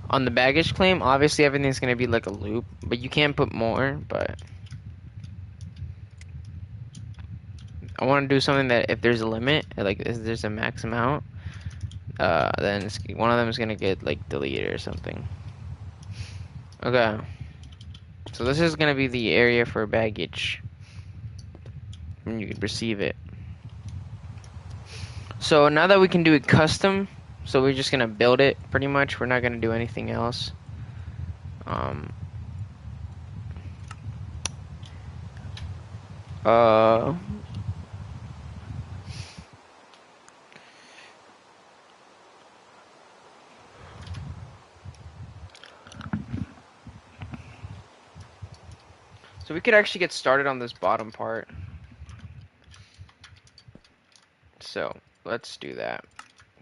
On the baggage claim, obviously everything's gonna be like a loop, but you can put more, but I want to do something that if there's a limit, like if there's a max amount, then one of them is gonna get like deleted or something. Okay, so this is gonna be the area for baggage, and you can receive it. So now that we can do it custom, so we're just gonna build it pretty much. We're not gonna do anything else. Um. Uh. So we could actually get started on this bottom part. So let's do that.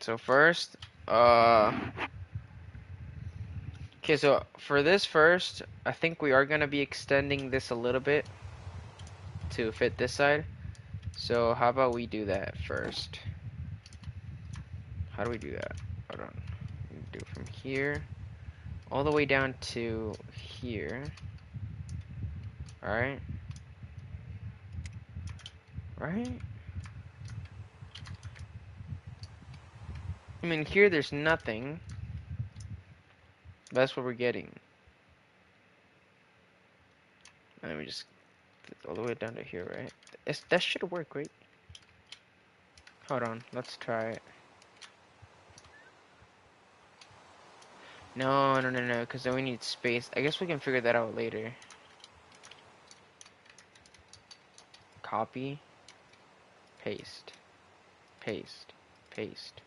So first, okay, so for this first, I think we are gonna be extending this a little bit to fit this side. So how about we do that first? How do we do that? Hold on. We do it from here all the way down to here. Alright. Right? I mean, here there's nothing. That's what we're getting. Let me just get all the way down to here, right? That should work, right? Hold on, let's try it. No, because then we need space. I guess we can figure that out later. Copy, paste, paste, paste,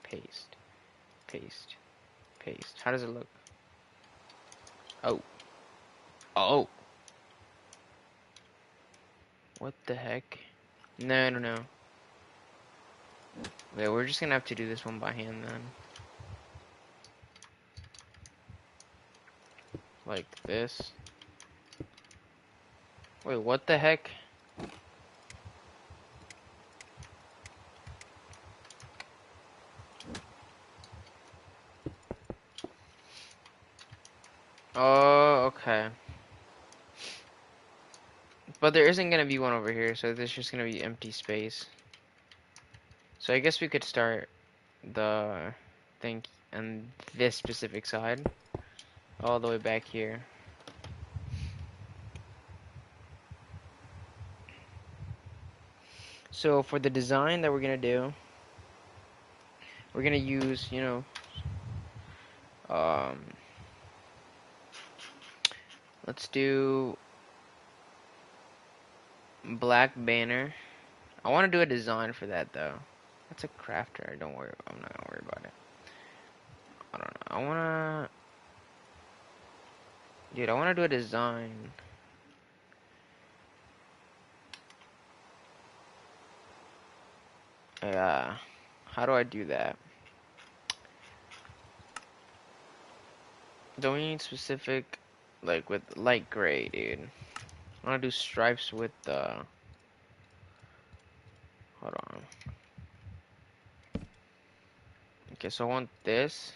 paste, paste, paste. How does it look? Oh. Oh. What the heck? No. Okay, we're just gonna have to do this one by hand then. Like this. Wait, what the heck? Oh, okay. But there isn't gonna be one over here, so there's just gonna be empty space. So I guess we could start the thing on this specific side all the way back here. So for the design that we're gonna do, we're gonna use, let's do black banner. I want to do a design for that though. That's a crafter. Don't worry. I'm not gonna worry about it. I don't know. I wanna, dude. I wanna do a design. Yeah. How do I do that? Don't we need specific, like with light gray, dude? I wanna do stripes with the. Hold on. Okay, so I want this,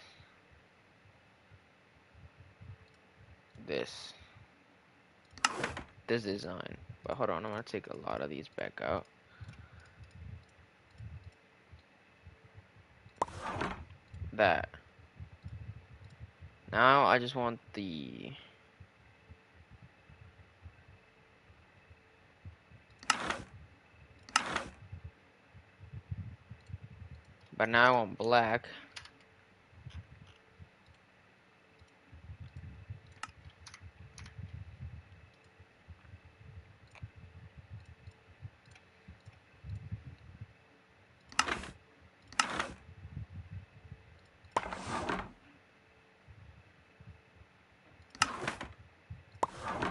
this, this design. But hold on, I'm gonna take a lot of these back out. That. Now I just want the. But now I want black.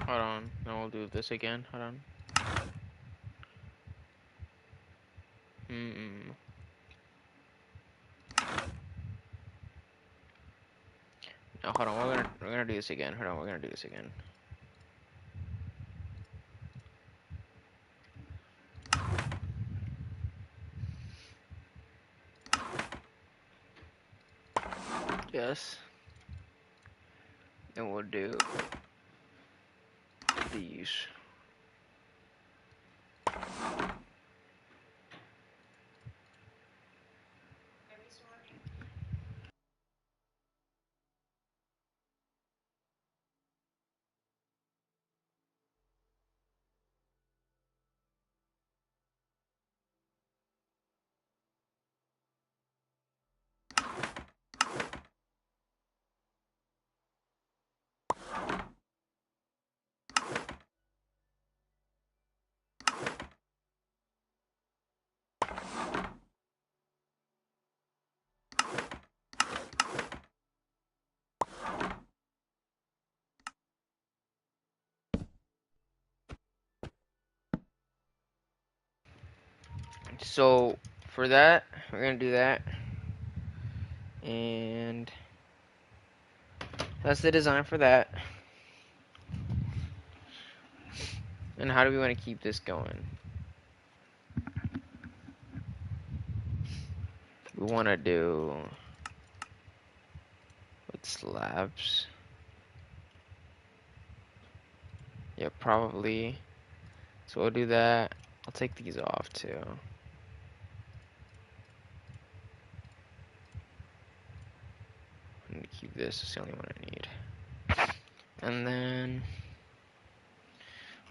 Hold on, now we'll do this again. Hold on. No, hold on. We're gonna do this again. Hold on, we're gonna do this again. Yes. And we'll do these. So for that, we're gonna do that. And that's the design for that. And how do we want to keep this going? We want to do with slabs. Yeah, probably. So we'll do that. I'll take these off too. I need to keep this. It's the only one I need. And then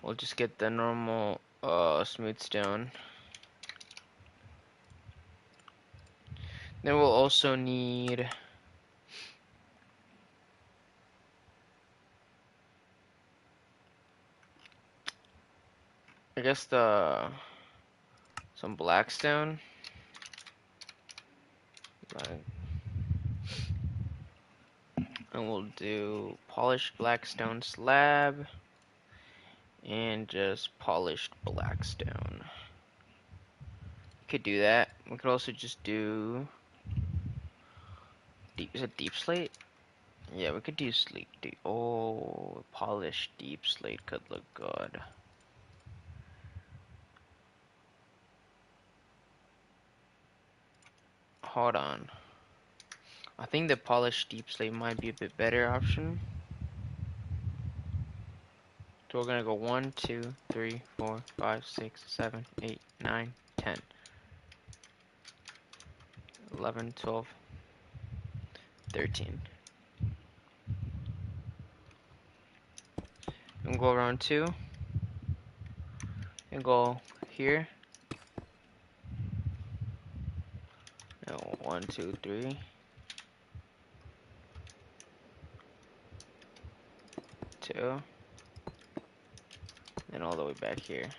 we'll just get the normal smooth stone. Then we'll also need I guess some blackstone. And we'll do polished blackstone slab and just polished blackstone. We could do that. We could also just do deep. Is it deep slate? Yeah, we could do slate. Oh, polished deep slate could look good. Hold on. I think the polished deep slate might be a bit better option. So we're gonna go 1, 2, 3, 4, 5, 6, 7, 8, 9, 10, 11, 12, 13. And go around 2 and go here. No, 1, 2, 3, 2, and all the way back here.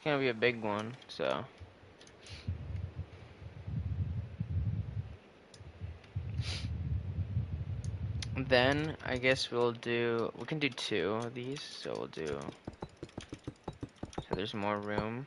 gonna be a big one, so. Then I guess we can do two of these, so we'll do, so there's more room.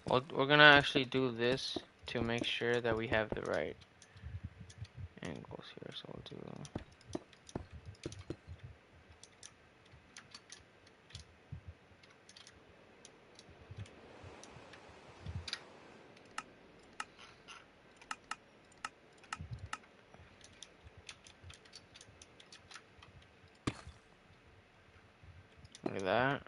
Well, we're gonna actually do this to make sure that we have the right angles here, so we'll do, look at that.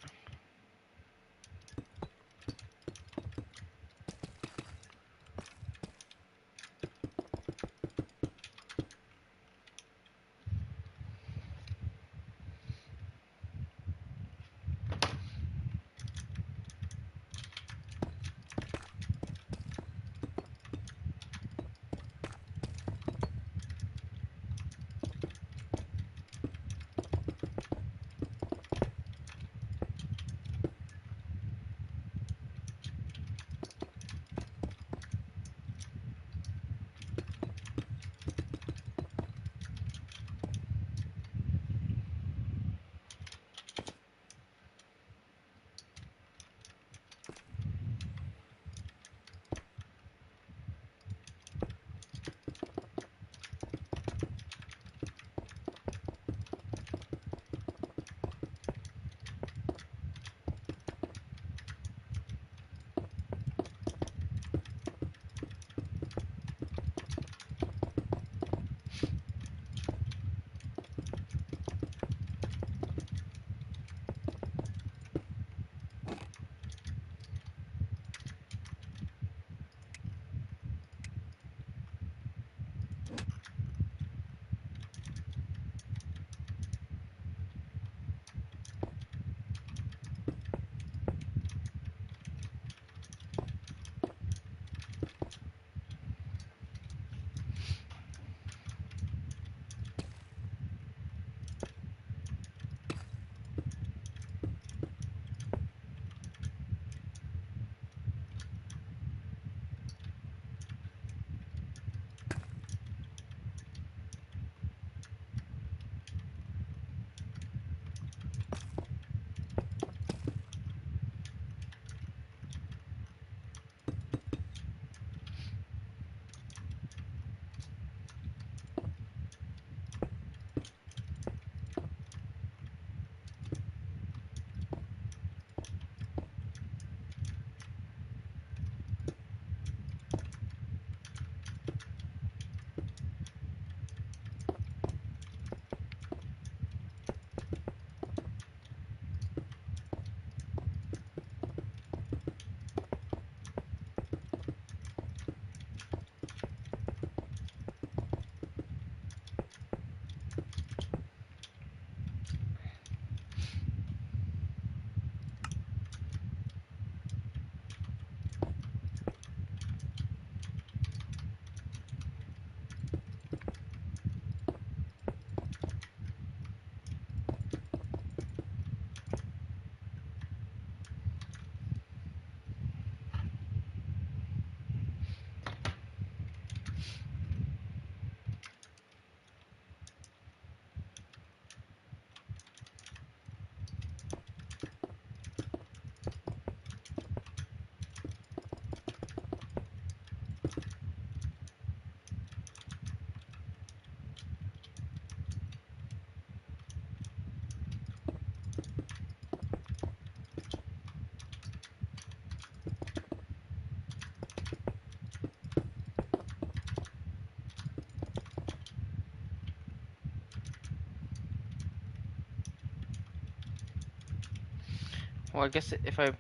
Well, I guess if I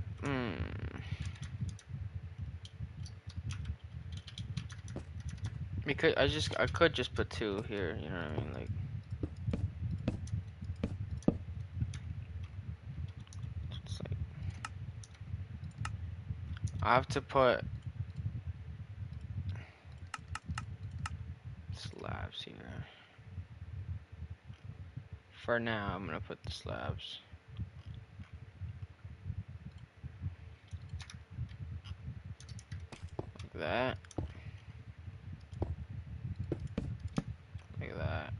because I could just put two here. You know what I mean? Like it's like I have to put slabs here. For now, I'm gonna put the slabs like that, like that.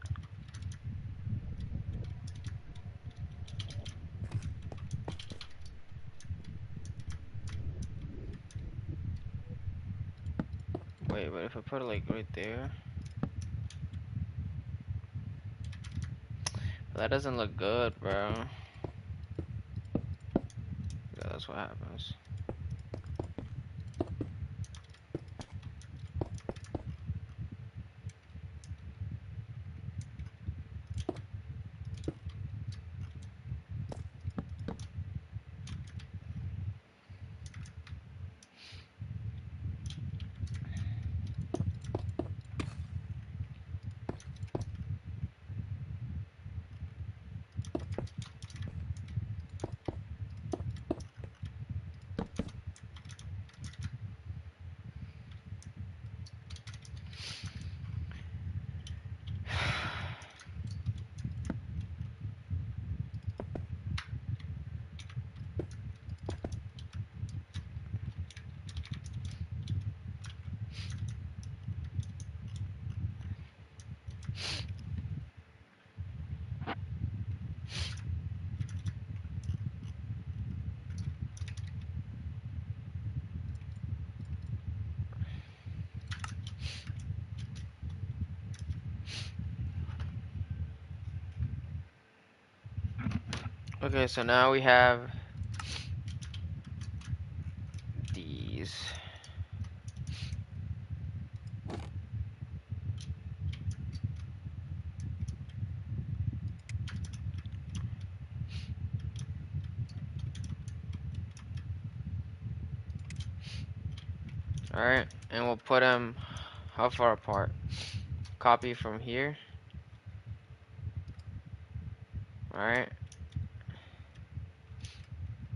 Wait, but if I put it like right there, that doesn't look good, bro. Yeah, that's what happens. Okay, so now we have these. Alright, and we'll put them how far apart? Copy from here. Alright,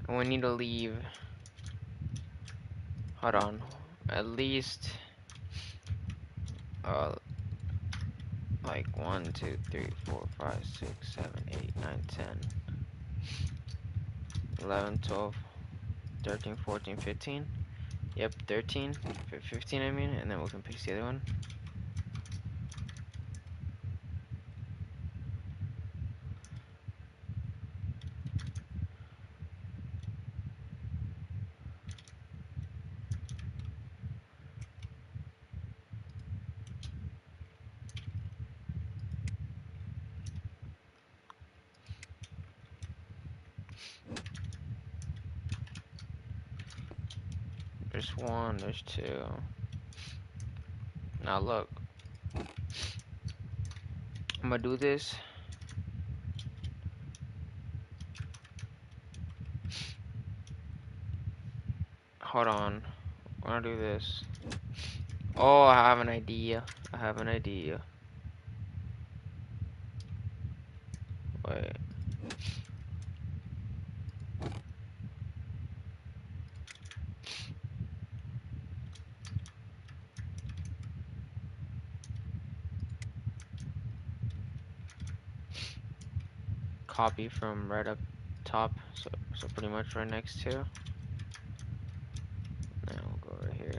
and we need to leave, hold on, at least like 1, 2, 3, 4, 5, 6, 7, 8, 9, 10, 11, 12, 13, 14, 15. Yep, 13, 15 I mean, and then we can paste the other one. There's one, there's two. Now look, I'm gonna do this. Hold on, I'm gonna do this. Oh, I have an idea. I have an idea. Wait. Copy from right up top, so pretty much right next to. Now we'll go right here.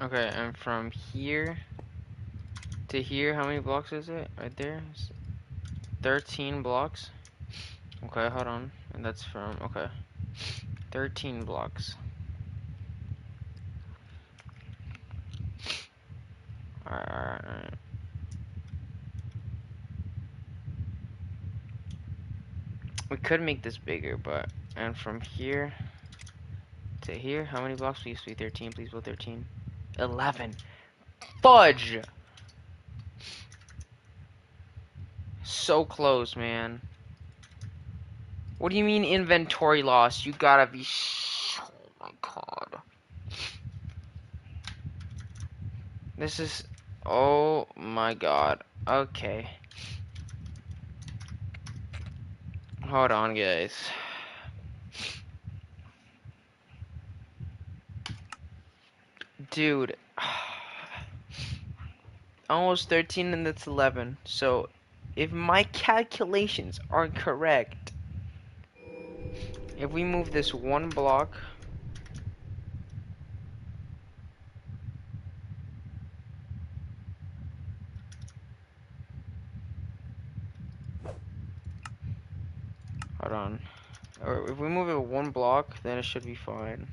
Okay, and from here to here, how many blocks is it? Right there? 13 blocks. Okay, hold on. And that's from, okay. 13 blocks. Alright. We could make this bigger, but, and from here to here, how many blocks? Please be 13, please build 13. 11. Fudge! So close, man. What do you mean inventory loss? You gotta be oh my god. This is, oh my god. Okay. Hold on, guys. Dude. Almost 13 and that's 11. So, if my calculations are correct, if we move this one block, hold on, or if we move it one block, then it should be fine.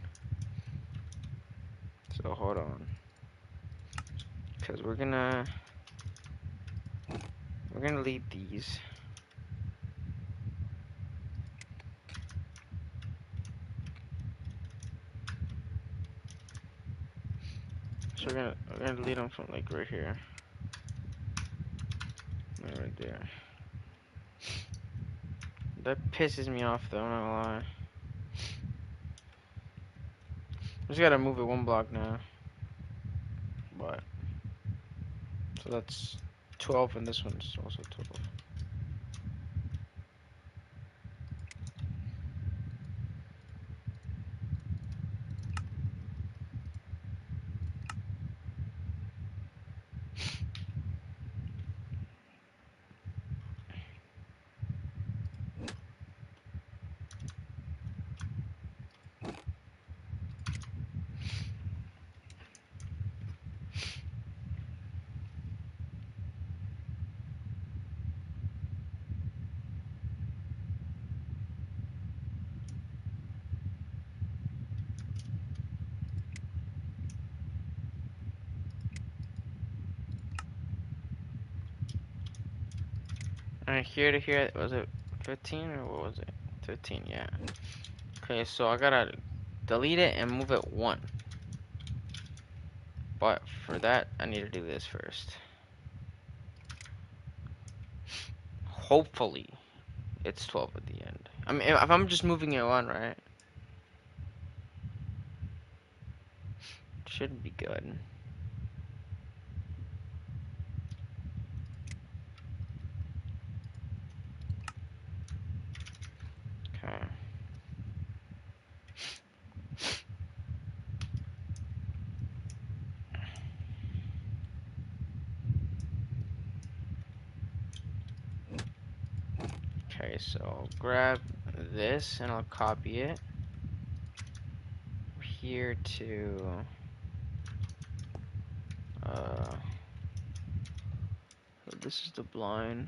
So hold on, because we're gonna leave these. So we're gonna delete them from like right here, right there. That pisses me off though, I'm not gonna lie. Just gotta move it one block now. But so that's 12 and this one's also 12. And here to here, was it 15 or what was it? 15, yeah. Okay, so I gotta delete it and move it one. But for that, I need to do this first. Hopefully, it's 12 at the end. I mean, if I'm just moving it one, right? Should be good. Okay. Okay, so I'll grab this and I'll copy it here to so this is the blind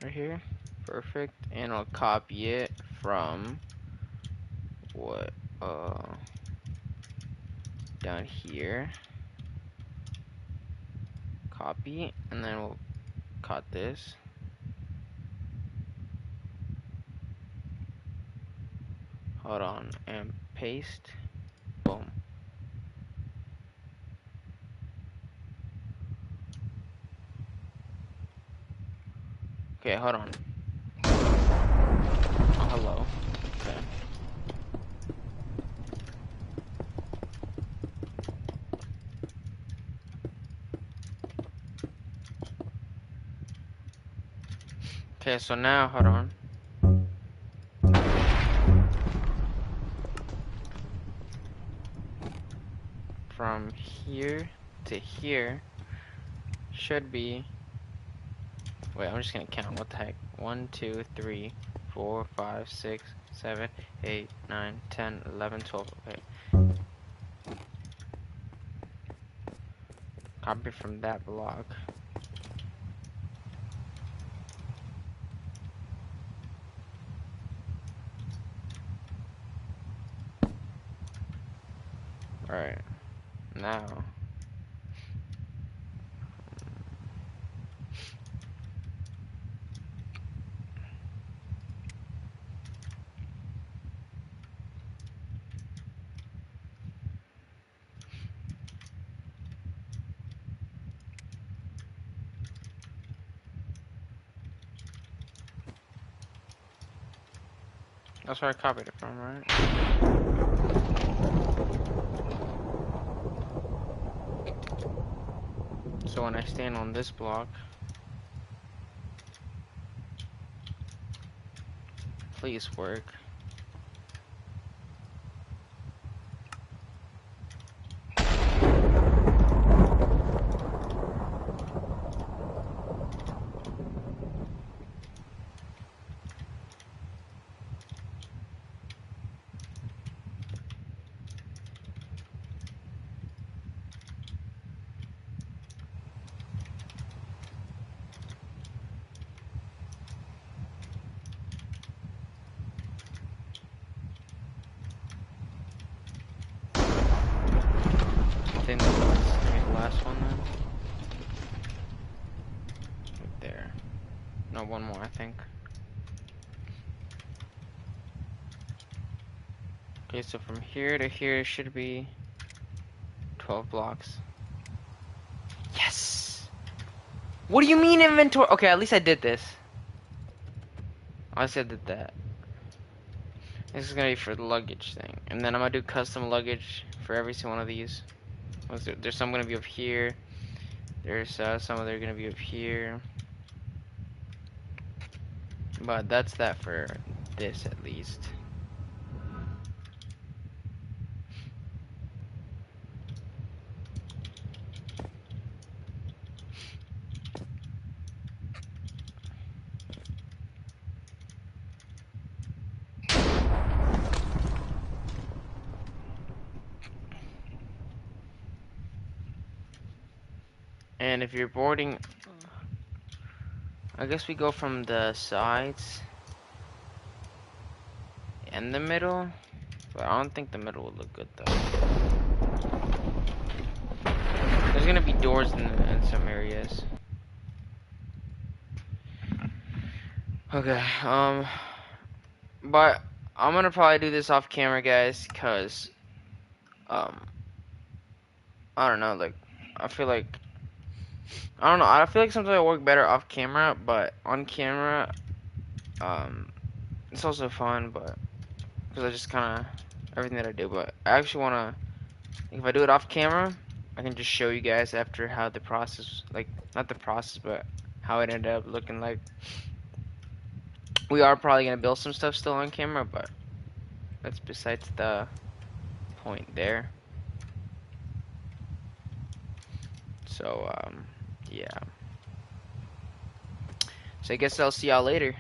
right here. Perfect. And I'll copy it from what down here. Copy, and then we'll cut this. Hold on, and paste. Boom. Okay, hold on. Oh, hello. Okay. Okay, so now, hold on. From here to here should be. Wait, I'm just gonna count. What the heck? 1, 2, 3, 4, 5, 6, 7, 8, 9, 10, 11, 12. Okay. Copy from that block. Alright. Now. That's where I copied it from, right? So when I stand on this block, please work. I think that's the last one then. Right there. No, one more, I think. Okay, so from here to here should be 12 blocks. Yes! What do you mean inventory? Okay, at least I did this. I said that. This is gonna be for the luggage thing. And then I'm gonna do custom luggage for every single one of these. There's some gonna be up here. There's some of them gonna be up here. But that's that for this at least. And if you're boarding, I guess we go from the sides and the middle, but I don't think the middle would look good though. There's gonna be doors in some areas. Okay, but I'm gonna probably do this off camera, guys, cause I don't know, like I feel like I feel like sometimes I work better off camera, but on camera, it's also fun, but because I just kind of everything that I do. But I actually wanna, if I do it off camera, I can just show you guys after how the process, like not the process, but how it ended up looking like. We are probably gonna build some stuff still on camera, but that's besides the point there. So yeah. So I guess I'll see y'all later.